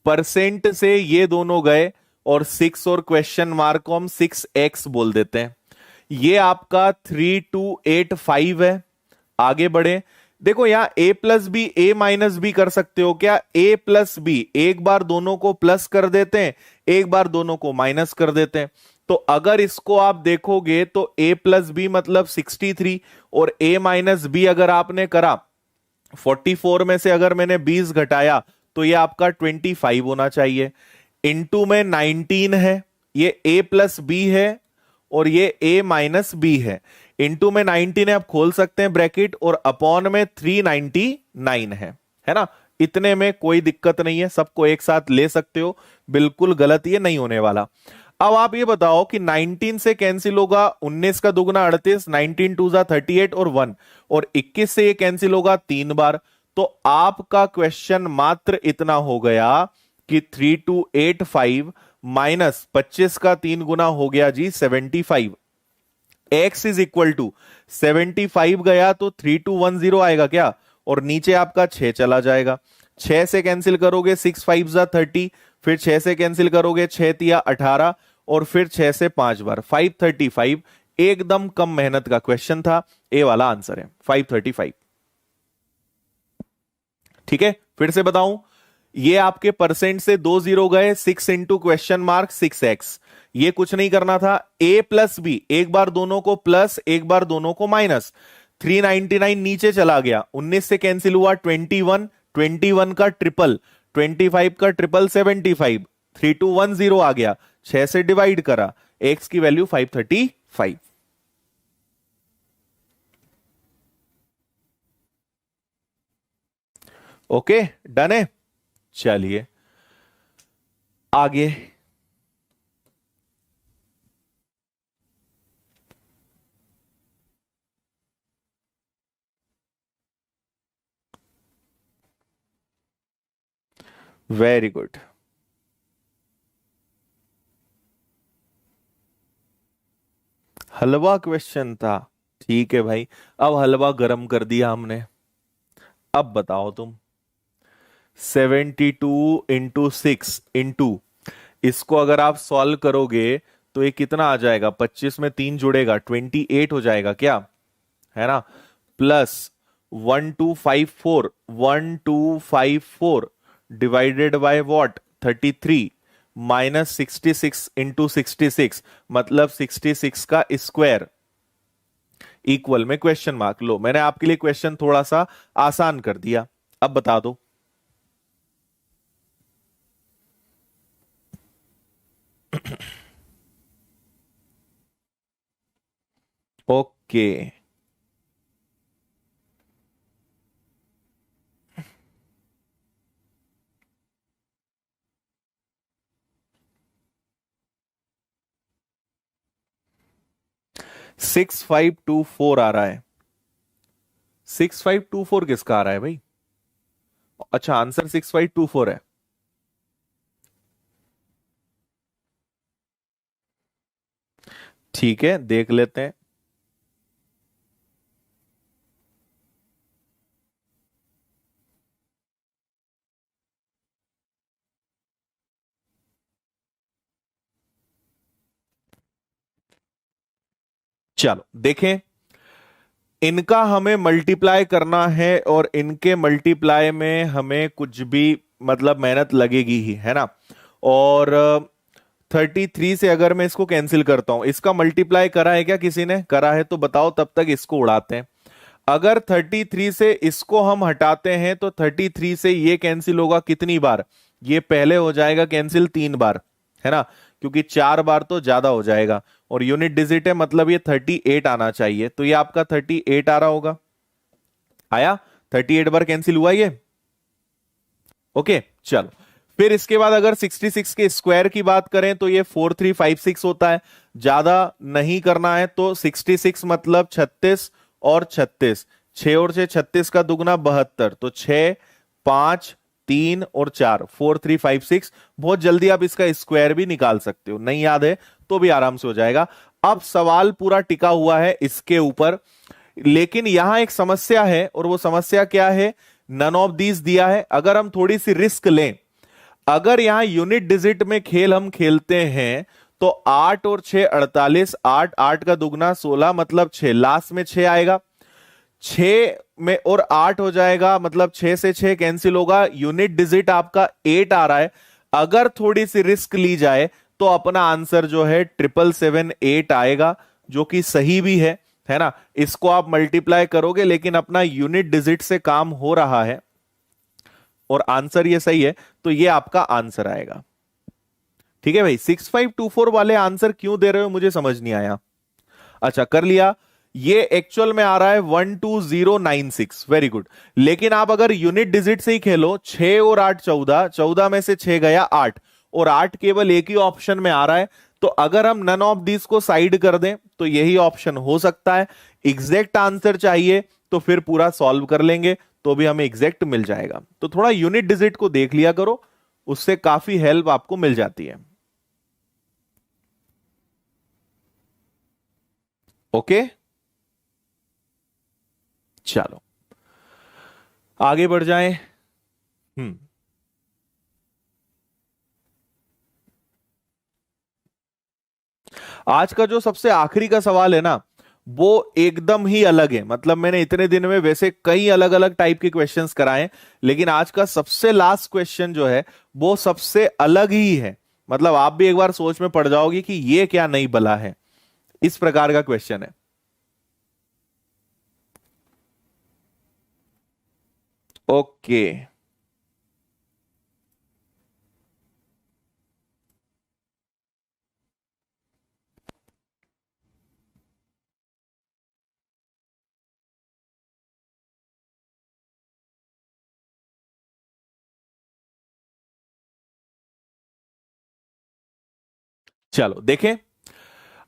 A: परसेंट से ये दोनों गए, और 6 और क्वेश्चन मार्क को हम 6x बोल देते हैं। ये आपका 3285 है। आगे बढ़े, देखो यहां a plus B, a minus B कर सकते हो क्या, a प्लस बी, एक बार दोनों को प्लस कर देते हैं, एक बार दोनों को माइनस कर देते हैं। तो अगर इसको आप देखोगे तो a प्लस बी मतलब 63, और a माइनस बी अगर आपने करा 44 में से अगर मैंने 20 घटाया तो ये आपका 25 होना चाहिए। इनटू में 19 है, ये a प्लस बी है और ये a माइनस बी है। इनटू में 19 है, आप खोल सकते हैं ब्रैकेट, और अपॉन में 399 है ना। इतने में कोई दिक्कत नहीं है, सबको एक साथ ले सकते हो, बिल्कुल गलत ये नहीं होने वाला। अब आप ये बताओ कि 19 से कैंसिल होगा 19 का दुगना 38, 19 टू जा 38 और 1, और 21 से ये कैंसिल होगा 3 बार। तो आपका क्वेश्चन मात्र इतना हो गया कि 3285 माइनस 25 का 3 गुना हो गया जी 75। x इज इक्वल टू 75 गया तो 3210 आएगा क्या, और नीचे आपका 6 चला जाएगा। 6 से कैंसिल करोगे 6 5 जा 30, फिर 6 से कैंसिल करोगे 6 तिया 18, और फिर 6 से 5 बार 535। एकदम कम मेहनत का क्वेश्चन था, ए वाला आंसर है 535। ठीक है, फिर से बताऊं, ये आपके परसेंट से 2 जीरो गए, 6 इंटू क्वेश्चन मार्क 6x, ये कुछ नहीं करना था, a प्लस बी, एक बार दोनों को प्लस, एक बार दोनों को माइनस, 399 नीचे चला गया, 19 से कैंसिल हुआ 21, 21 का ट्रिपल 25 का ट्रिपल 75, 3210 आ गया, 6 से डिवाइड करा, x की वैल्यू 535। ओके, डन है। चलिए आगे, वेरी गुड। हलवा क्वेश्चन था। ठीक है भाई, अब हलवा गरम कर दिया हमने। अब बताओ तुम। 72 इंटू 6 इसको अगर आप सॉल्व करोगे तो ये कितना आ जाएगा? 25 में 3 जुड़ेगा, 28 हो जाएगा क्या, है ना? Plus 1254 divided by what, 33, minus 66 into 66 मतलब 66 का स्क्वायर इक्वल में क्वेश्चन मार्क। लो, मैंने आपके लिए क्वेश्चन थोड़ा सा आसान कर दिया। अब बता दो। ओके, 6524 आ रहा है। 6524 किसका आ रहा है भाई? अच्छा, आंसर 6524 है। ठीक है, देख लेते हैं। चलो देखें, इनका हमें मल्टीप्लाई करना है और इनके मल्टीप्लाई में हमें कुछ भी मतलब मेहनत लगेगी ही, है ना? और 33 से अगर मैं इसको कैंसिल करता हूं, इसका मल्टीप्लाई करा है क्या किसी ने? करा है तो बताओ, तब तक इसको उड़ाते हैं। अगर 33 से इसको हम हटाते हैं तो 33 से ये कैंसिल होगा कितनी बार? ये पहले हो जाएगा कैंसिल 3 बार, है ना? क्योंकि 4 बार तो ज्यादा हो जाएगा, और यूनिट डिजिट है मतलब ये 38 आना चाहिए, तो ये आपका 38 आ रहा होगा। आया? 38 बार कैंसिल हुआ ये। ओके, चलो। फिर इसके बाद अगर 66 के स्क्वायर की बात करें तो ये 4356 होता है। ज्यादा नहीं करना है तो 66 मतलब 36 और 36, 6 और 6 36 का दुगना 72, तो 6 5 3 और 4 4356। बहुत जल्दी आप इसका स्क्वायर भी निकाल सकते हो, नहीं याद है तो भी आराम से हो जाएगा। अब सवाल पूरा टिका हुआ है इसके ऊपर, लेकिन यहां एक समस्या है, और वो समस्या क्या है? नन ऑफ दीज दिया है। अगर हम थोड़ी सी रिस्क लें, अगर यहां यूनिट डिजिट में खेल हम खेलते हैं तो 8 और 6 48, 8 8 का दुगना 16 मतलब 6, लास्ट में 6 आएगा। 6 में और 8 हो जाएगा मतलब 6 से 6 कैंसिल होगा, यूनिट डिजिट आपका 8 आ रहा है। अगर थोड़ी सी रिस्क ली जाए तो अपना आंसर जो है 7778 आएगा, जो कि सही भी है ना? इसको आप मल्टीप्लाई करोगे लेकिन अपना यूनिट डिजिट से काम हो रहा है और आंसर ये सही है, तो ये आपका आंसर आएगा। ठीक है भाई, 6524 वाले आंसर क्यों दे रहे हो मुझे समझ नहीं आया। अच्छा, कर लिया। ये एक्चुअल में आ रहा है 12096, वेरी गुड। लेकिन आप अगर यूनिट डिजिट से ही खेलो, 6 और 8 14, 14 में से 6 गया 8, और 8 केवल एक ही ऑप्शन में आ रहा है, तो अगर हम नन ऑफ दिस को साइड कर दें तो यही ऑप्शन हो सकता है। एग्जैक्ट आंसर चाहिए तो फिर पूरा सॉल्व कर लेंगे तो भी हमें एग्जैक्ट मिल जाएगा। तो थोड़ा यूनिट डिजिट को देख लिया करो, उससे काफी हेल्प आपको मिल जाती है। ओके, चलो आगे बढ़ जाएं। हम्म आज का जो सबसे आखिरी का सवाल है ना, वो एकदम ही अलग है। मतलब मैंने इतने दिन में वैसे कई अलग अलग टाइप के क्वेश्चंस कराए हैं, लेकिन आज का सबसे लास्ट क्वेश्चन जो है वो सबसे अलग ही है। मतलब आप भी एक बार सोच में पड़ जाओगे कि ये क्या नई बला है, इस प्रकार का क्वेश्चन है। ओके, चलो देखें।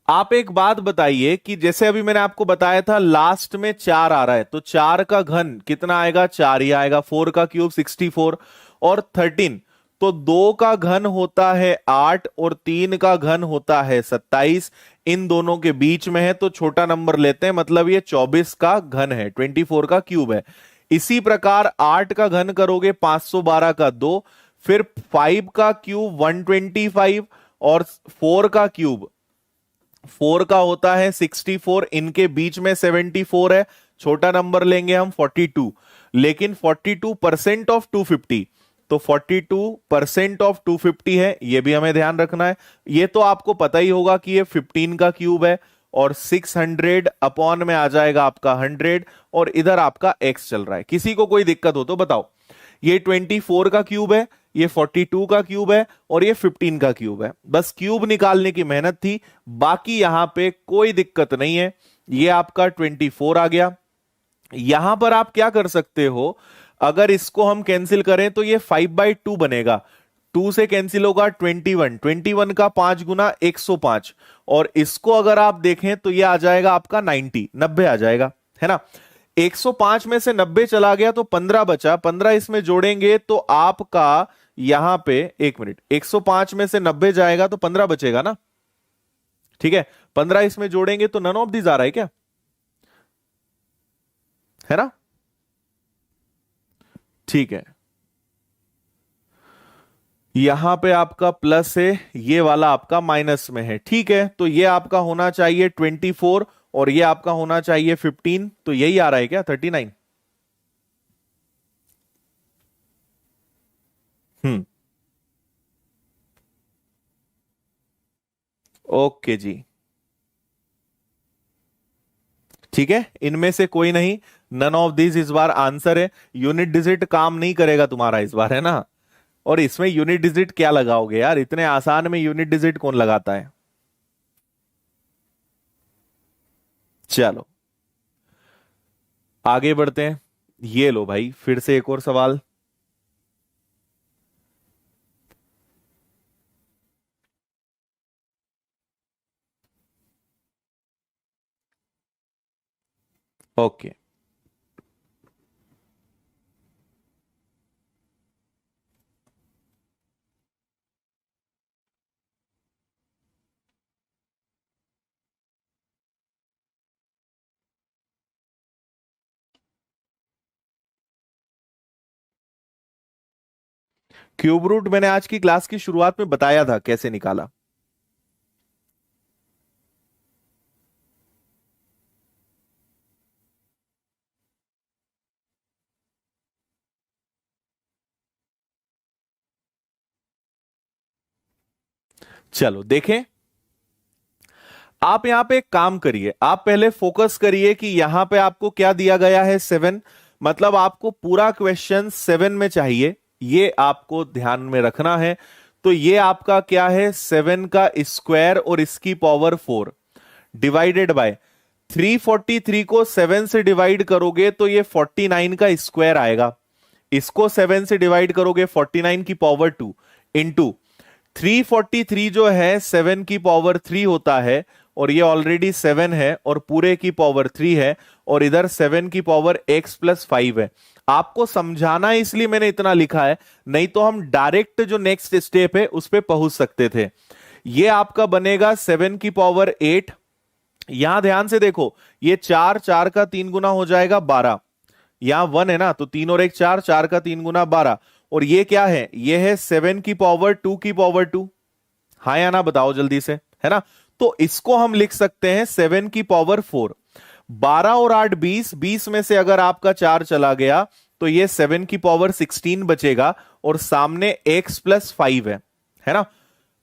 A: आप एक बात बताइए कि जैसे अभी मैंने आपको बताया था लास्ट में 4 आ रहा है, तो 4 का घन कितना आएगा? 4 ही आएगा। 4 का क्यूब 64, और 13, तो 2 का घन होता है 8 और 3 का घन होता है 27, इन दोनों के बीच में है तो छोटा नंबर लेते हैं, मतलब ये 24 का घन है, 24 का क्यूब है। इसी प्रकार 8 का घन करोगे 512 का 2, फिर 5 का क्यूब 125 और 4 का क्यूब 4 का होता है 64, इनके बीच में 74 है, छोटा नंबर लेंगे हम 42, लेकिन 42% ऑफ 250, तो 42% ऑफ 250 है, ये भी हमें ध्यान रखना है। ये तो आपको पता ही होगा कि ये 15 का क्यूब है और 600 अपॉन में आ जाएगा आपका 100, और इधर आपका x चल रहा है। किसी को कोई दिक्कत हो तो बताओ। ये 24 का क्यूब है, ये 42 का क्यूब है और ये 15 का क्यूब है, बस क्यूब निकालने की मेहनत थी, बाकी यहां पे कोई दिक्कत नहीं है। ये आपका 24 आ गया। यहां पर आप क्या कर सकते हो, अगर इसको हम कैंसिल करें तो ये 5/2 बनेगा, 2 से कैंसिल होगा 21, 21 का 5 गुना 105, और इसको अगर आप देखें तो ये आ जाएगा आपका 90 आ जाएगा, है ना। 105 में से 90 चला गया तो 15 बचा, 15 इसमें जोड़ेंगे तो आपका यहां पे, एक मिनट, 105 में से 90 जाएगा तो 15 बचेगा ना, ठीक है। 15 इसमें जोड़ेंगे तो नन ऑफ दीज आ रहा है क्या, है ना, ठीक है। यहां पे आपका प्लस है, ये वाला आपका माइनस में है, ठीक है। तो ये आपका होना चाहिए 24 और ये आपका होना चाहिए 15, तो यही आ रहा है क्या 39। हम्म, ओके जी, ठीक है, इनमें से कोई नहीं, नन ऑफ दिस इस बार आंसर है। यूनिट डिजिट काम नहीं करेगा तुम्हारा इस बार, है ना। और इसमें यूनिट डिजिट क्या लगाओगे यार, इतने आसान में यूनिट डिजिट कौन लगाता है। चलो आगे बढ़ते हैं। ये लो भाई, फिर से एक और सवाल। ओके, क्यूब रूट मैंने आज की क्लास की शुरुआत में बताया था कैसे निकाला। चलो देखें, आप यहां पे एक काम करिए, आप पहले फोकस करिए कि यहां पे आपको क्या दिया गया है 7, मतलब आपको पूरा क्वेश्चन 7 में चाहिए, ये आपको ध्यान में रखना है। तो ये आपका क्या है, 7 का स्क्वायर और इसकी पावर 4 डिवाइडेड बाय 343 को 7 से डिवाइड करोगे तो ये 49 का स्क्वायर आएगा, इसको 7 से डिवाइड करोगे 49 की पावर 2 इंटू 343 जो है 7 की पावर 3 होता है, और ये ऑलरेडी 7 है और पूरे की पावर 3 है, और इधर 7 की पावर x+5 है। आपको समझाना है इसलिए मैंने इतना लिखा है, नहीं तो हम डायरेक्ट जो नेक्स्ट स्टेप है उस पर पहुंच सकते थे। ये आपका बनेगा 7 की पावर 8, यहां ध्यान से देखो, ये 4 4 का 3 गुना हो जाएगा 12, यहां 1 है ना, तो 3 और 1 4, 4 का 3 गुना 12, और ये क्या है, ये है 7 की पावर 2 की पावर 2, हाँ या ना बताओ जल्दी से, है ना। तो इसको हम लिख सकते हैं 7 की पावर 4, 12 और 8 20, 20 में से अगर आपका 4 चला गया तो ये 7 की पावर 16 बचेगा, और सामने x+5 है ना।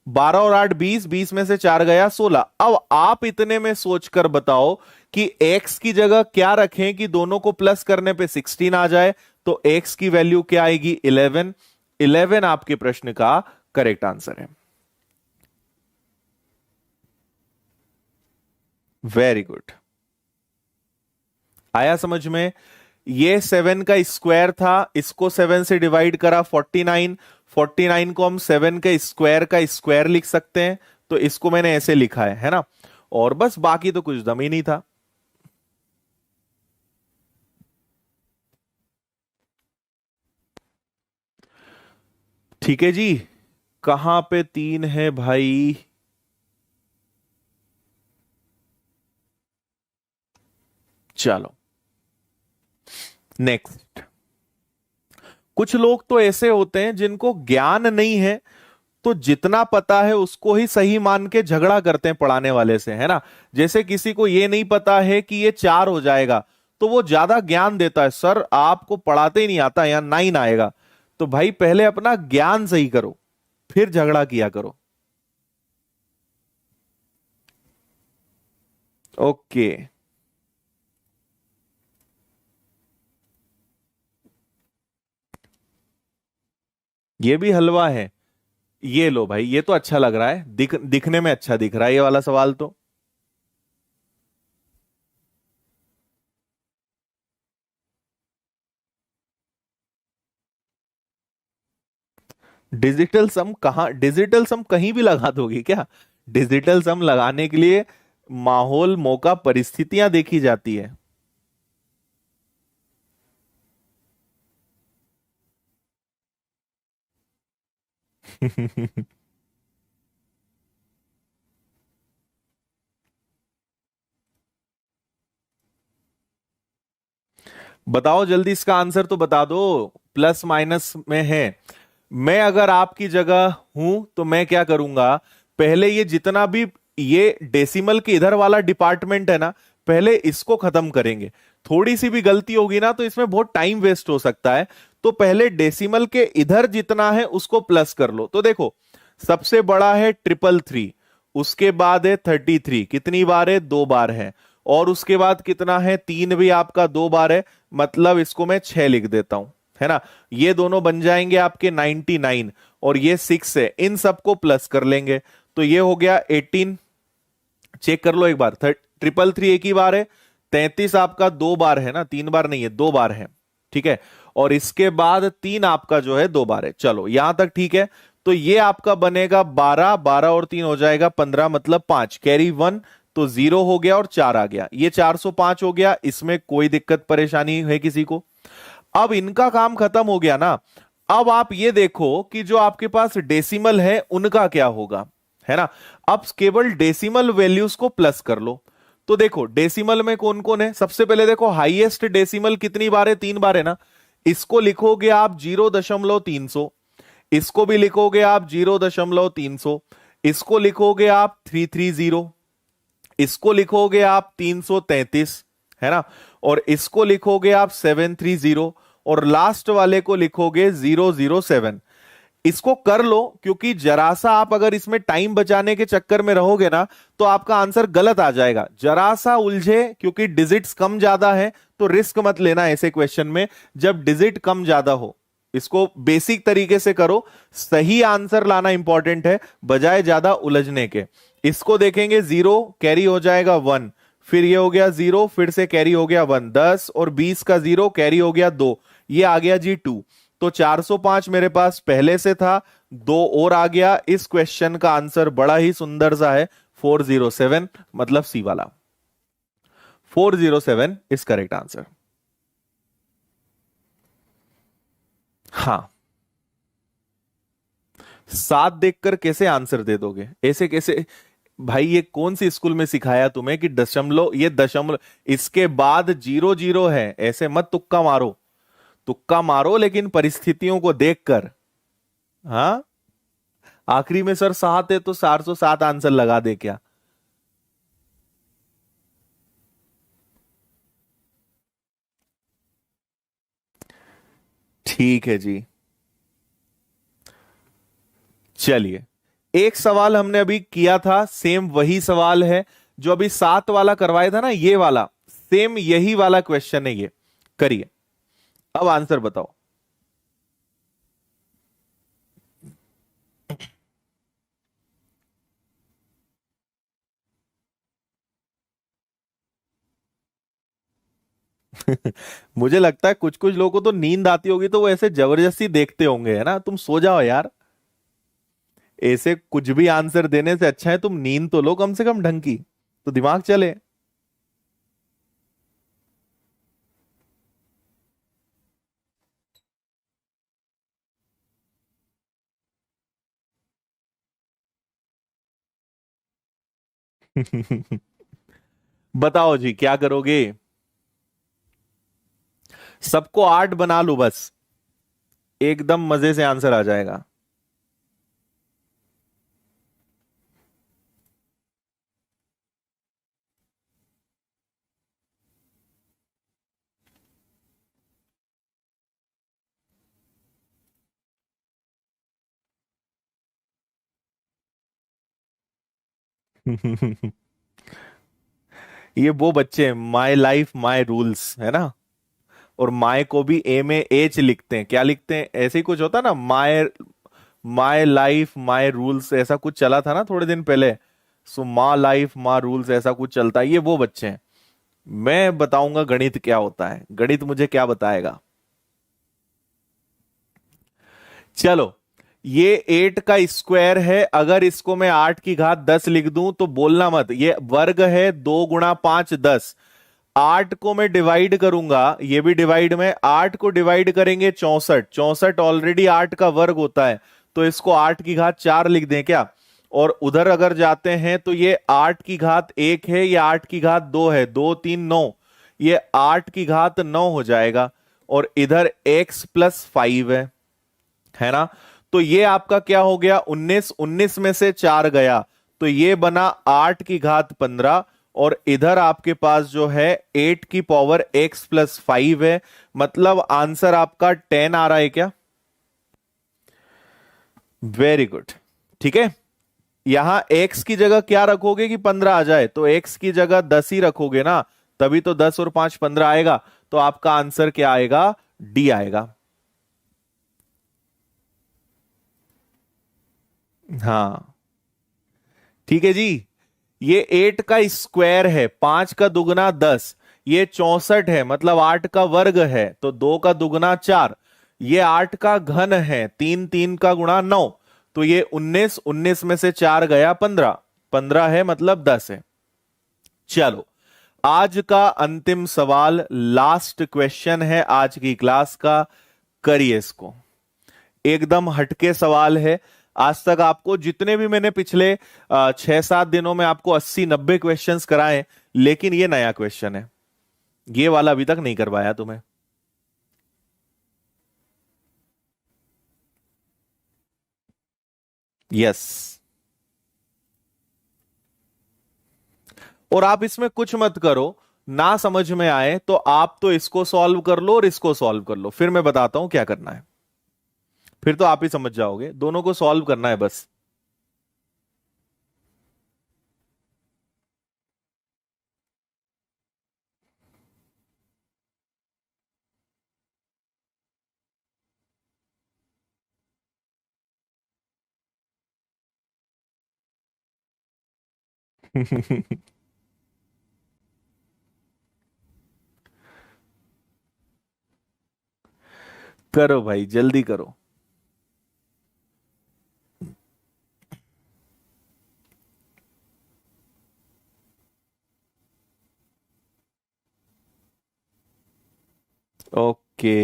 A: 12 और 8 20, 20 में से 4 गया 16। अब आप इतने में सोचकर बताओ कि x की जगह क्या रखें कि दोनों को प्लस करने पे 16 आ जाए, तो x की वैल्यू क्या आएगी 11, 11 आपके प्रश्न का करेक्ट आंसर है। वेरी गुड, आया समझ में। ये 7 का स्क्वायर था, इसको 7 से डिवाइड करा 49, 49 को हम 7 के स्क्वायर का स्क्वायर लिख सकते हैं, तो इसको मैंने ऐसे लिखा है ना, और बस बाकी तो कुछ दम ही नहीं था। ठीक है जी। कहां पे 3 है भाई? चलो नेक्स्ट। कुछ लोग तो ऐसे होते हैं जिनको ज्ञान नहीं है, तो जितना पता है उसको ही सही मान के झगड़ा करते हैं पढ़ाने वाले से, है ना। जैसे किसी को ये नहीं पता है कि ये 4 हो जाएगा, तो वो ज्यादा ज्ञान देता है, सर आपको पढ़ाते ही नहीं आता, यहां 9 आएगा। तो भाई पहले अपना ज्ञान सही करो, फिर झगड़ा किया करो। ओके। ये भी हलवा है। ये लो भाई, ये तो अच्छा लग रहा है, दिखने में अच्छा दिख रहा है ये वाला सवाल तो। डिजिटल सम कहाँ? डिजिटल सम कहीं भी लगा दोगे क्या? डिजिटल सम लगाने के लिए माहौल, मौका, परिस्थितियां देखी जाती है। बताओ जल्दी, इसका आंसर तो बता दो। प्लस माइनस में है। मैं अगर आपकी जगह हूं तो मैं क्या करूंगा, पहले ये जितना भी ये डेसिमल के इधर वाला डिपार्टमेंट है ना, पहले इसको खत्म करेंगे। थोड़ी सी भी गलती होगी ना तो इसमें बहुत टाइम वेस्ट हो सकता है। तो पहले डेसिमल के इधर जितना है उसको प्लस कर लो। तो देखो, सबसे बड़ा है 333, उसके बाद है 33, कितनी बार है? 2 बार है। और उसके बाद कितना है? 3 भी आपका 2 बार है। मतलब इसको मैं 6 लिख देता हूं, है ना। ये दोनों बन जाएंगे आपके 99, और ये 6 है, इन सबको प्लस कर लेंगे। तो ये हो गया 18। चेक कर लो एक बार, 333 एक ही बार है। 33 आपका 2 बार है ना, 3 बार नहीं है, 2 बार है। ठीक है। और इसके बाद 3 आपका जो है 2 बार है। चलो यहां तक ठीक है। तो ये आपका बनेगा 12, 12 और 3 हो जाएगा 15, मतलब 5 कैरी 1। तो 0 हो गया और 4 आ गया, ये 405 हो गया। इसमें कोई दिक्कत परेशानी है किसी को? अब इनका काम खत्म हो गया ना। अब आप ये देखो कि जो आपके पास डेसिमल है उनका क्या होगा, है ना। अब केवल डेसिमल वैल्यूज को प्लस कर लो। तो देखो डेसिमल में कौन कौन है, सबसे पहले देखो हाईएस्ट डेसिमल कितनी बार है? 3 बार है ना। इसको लिखोगे आप 0.300, इसको भी लिखोगे आप 0.300, इसको लिखोगे आप 330, इसको लिखोगे आप 333, है ना। और इसको लिखोगे आप 730, और लास्ट वाले को लिखोगे 007। इसको कर लो, क्योंकि जरा सा आप अगर इसमें टाइम बचाने के चक्कर में रहोगे ना तो आपका आंसर गलत आ जाएगा। जरा सा उलझे, क्योंकि डिजिट्स कम ज्यादा है, तो रिस्क मत लेना ऐसे क्वेश्चन में जब डिजिट कम ज्यादा हो। इसको बेसिक तरीके से करो, सही आंसर लाना इंपॉर्टेंट है बजाय ज्यादा उलझने के। इसको देखेंगे, 0 कैरी हो जाएगा 1, फिर ये हो गया 0, फिर से कैरी हो गया 1, 10 और 20 का 0 कैरी हो गया 2, ये आ गया जी 2। तो 405 मेरे पास पहले से था, 2 और आ गया। इस क्वेश्चन का आंसर बड़ा ही सुंदर सा है, 407, मतलब सी वाला। 407 इज करेक्ट आंसर। हाँ। 7 देखकर कैसे आंसर दे दोगे, ऐसे कैसे? भाई ये कौन सी स्कूल में सिखाया तुम्हें कि दशमलव, ये दशमलव, इसके बाद 0 0 है, ऐसे मत तुक्का मारो। तुक्का मारो लेकिन परिस्थितियों को देखकर। हाँ। आखिरी में सर 7 है तो 407 आंसर लगा दे क्या? ठीक है जी। चलिए, एक सवाल हमने अभी किया था, सेम वही सवाल है जो अभी 7 वाला करवाया था ना, ये वाला सेम यही वाला क्वेश्चन है ये। करिए, अब आंसर बताओ। मुझे लगता है कुछ कुछ लोगों को तो नींद आती होगी, तो वो ऐसे जबरदस्ती देखते होंगे, है ना। तुम सो जाओ यार। ऐसे कुछ भी आंसर देने से अच्छा है तुम नींद तो लो कम से कम ढंग की, तो दिमाग चले। बताओ जी क्या करोगे? सबको 8 बना लो बस, एकदम मजे से आंसर आ जाएगा। ये वो बच्चे हैं, माई लाइफ माई रूल्स है ना। और माई को भी ए में एच लिखते हैं, क्या लिखते हैं, ऐसे ही कुछ होता ना, माई माई लाइफ माई रूल्स, ऐसा कुछ चला था ना थोड़े दिन पहले। सो माँ लाइफ माँ रूल्स, ऐसा कुछ चलता है, ये वो बच्चे हैं। मैं बताऊंगा गणित क्या होता है, गणित मुझे क्या बताएगा। चलो, ये 8 का स्क्वायर है, अगर इसको मैं 8 की घात 10 लिख दूं तो बोलना मत, ये वर्ग है, 2 गुणा 5 10। 8 को मैं डिवाइड करूंगा, ये भी डिवाइड में, 8 को डिवाइड करेंगे 64, 64 ऑलरेडी 8 का वर्ग होता है, तो इसको 8 की घात 4 लिख दें क्या। और उधर अगर जाते हैं तो ये 8 की घात 1 है, ये 8 की घात 2 है, 2 3 9, ये 8 की घात 9 हो जाएगा। और इधर x+5 है ना। तो ये आपका क्या हो गया, 19, 19 में से 4 गया, तो ये बना 8 की घात 15। और इधर आपके पास जो है 8 की पावर x+5 है, मतलब आंसर आपका 10 आ रहा है क्या? Very good. ठीक है, यहां x की जगह क्या रखोगे कि 15 आ जाए, तो x की जगह 10 ही रखोगे ना, तभी तो 10 और 5 15 आएगा। तो आपका आंसर क्या आएगा, डी आएगा। हाँ, ठीक है जी। ये 8 का स्क्वायर है, 5 का दुगना 10, ये 64 है, मतलब 8 का वर्ग है, तो 2 का दुगना 4, ये 8 का घन है, 3 3 का गुणा 9, तो ये 19, 19 में से 4 गया 15, 15 है मतलब 10 है। चलो, आज का अंतिम सवाल, लास्ट क्वेश्चन है आज की क्लास का, करिए इसको। एकदम हटके सवाल है। आज तक आपको जितने भी मैंने पिछले 6 7 दिनों में आपको 80 90 क्वेश्चंस कराए, लेकिन ये नया क्वेश्चन है, ये वाला अभी तक नहीं करवाया तुम्हें। यस। और आप इसमें कुछ मत करो, ना समझ में आए तो आप तो इसको सॉल्व कर लो और इसको सॉल्व कर लो, फिर मैं बताता हूं क्या करना है, फिर तो आप ही समझ जाओगे, दोनों को सॉल्व करना है बस। करो भाई, जल्दी करो। ओके।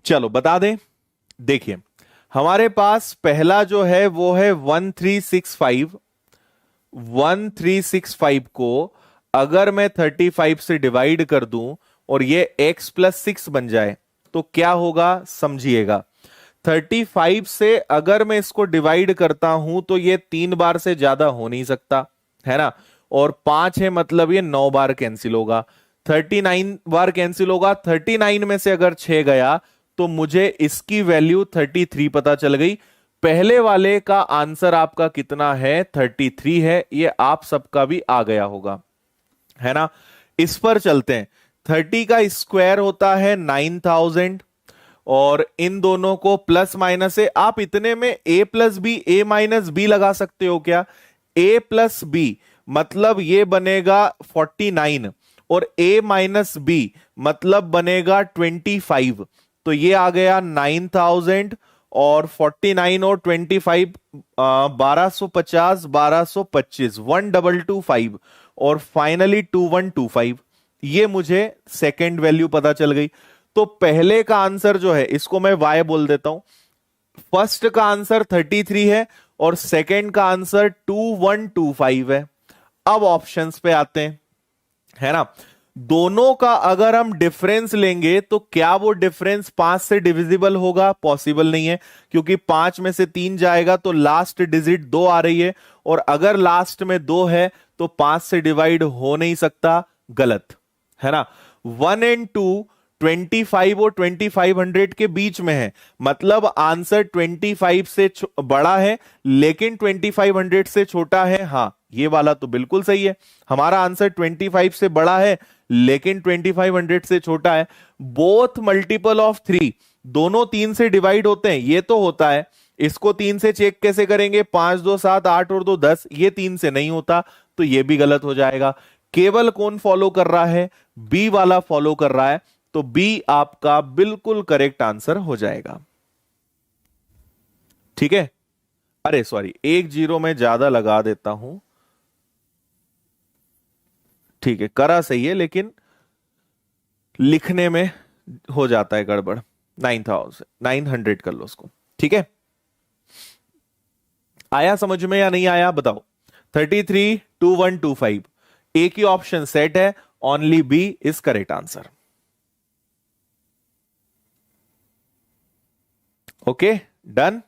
A: चलो बता दें। देखिए, हमारे पास पहला जो है वो है 1365। 1365 को अगर मैं 35 से डिवाइड कर दूं और ये x+6 बन जाए, तो क्या होगा समझिएगा। 35 से अगर मैं इसको डिवाइड करता हूं तो ये 3 बार से ज्यादा हो नहीं सकता, है ना। और 5 है, मतलब ये 9 बार कैंसिल होगा, 39 बार कैंसिल होगा। 39 में से अगर 6 गया तो मुझे इसकी वैल्यू 33 पता चल गई। पहले वाले का आंसर आपका कितना है, 33 है, ये आप सबका भी आ गया होगा, है ना। इस पर चलते हैं। 30 का स्क्वायर होता है 9000, और इन दोनों को प्लस माइनस से आप इतने में a+b लगा सकते हो क्या। a+b मतलब ये बनेगा 49, और a-b मतलब बनेगा 25। तो ये आ गया 9000, और 49 और 25 1250 1225 1225 और फाइनली 2125। ये मुझे सेकेंड वैल्यू पता चल गई। तो पहले का आंसर जो है इसको मैं y बोल देता हूं। फर्स्ट का आंसर 33 है और सेकेंड का आंसर 2125 है। अब ऑप्शंस पे आते हैं, है ना। दोनों का अगर हम डिफरेंस लेंगे तो क्या वो डिफरेंस 5 से डिविजिबल होगा? पॉसिबल नहीं है, क्योंकि 5 में से 3 जाएगा तो लास्ट डिजिट 2 आ रही है, और अगर लास्ट में 2 है तो 5 से डिवाइड हो नहीं सकता। गलत, है ना। 1 एंड 2 25 और 2500 के बीच में है, मतलब आंसर 25 से बड़ा है लेकिन 2500 से छोटा है। हां, ये वाला तो बिल्कुल सही है। हमारा आंसर 25 से बड़ा है लेकिन 2500 से छोटा है। बोथ मल्टीपल ऑफ 3, दोनों 3 से डिवाइड होते हैं, ये तो होता है। इसको 3 से चेक कैसे करेंगे? 5 2 7 8 और 2 10, ये 3 से नहीं होता, तो ये भी गलत हो जाएगा। केवल कौन फॉलो कर रहा है? बी वाला फॉलो कर रहा है, तो बी आपका बिल्कुल करेक्ट आंसर हो जाएगा। ठीक है। अरे सॉरी, 1 0 में ज्यादा लगा देता हूं। ठीक है, करा सही है लेकिन लिखने में हो जाता है गड़बड़। 900 कर लो उसको। ठीक है, आया समझ में या नहीं आया बताओ। 33 2125, एक ही ऑप्शन सेट है, only B is correct answer. Okay, done.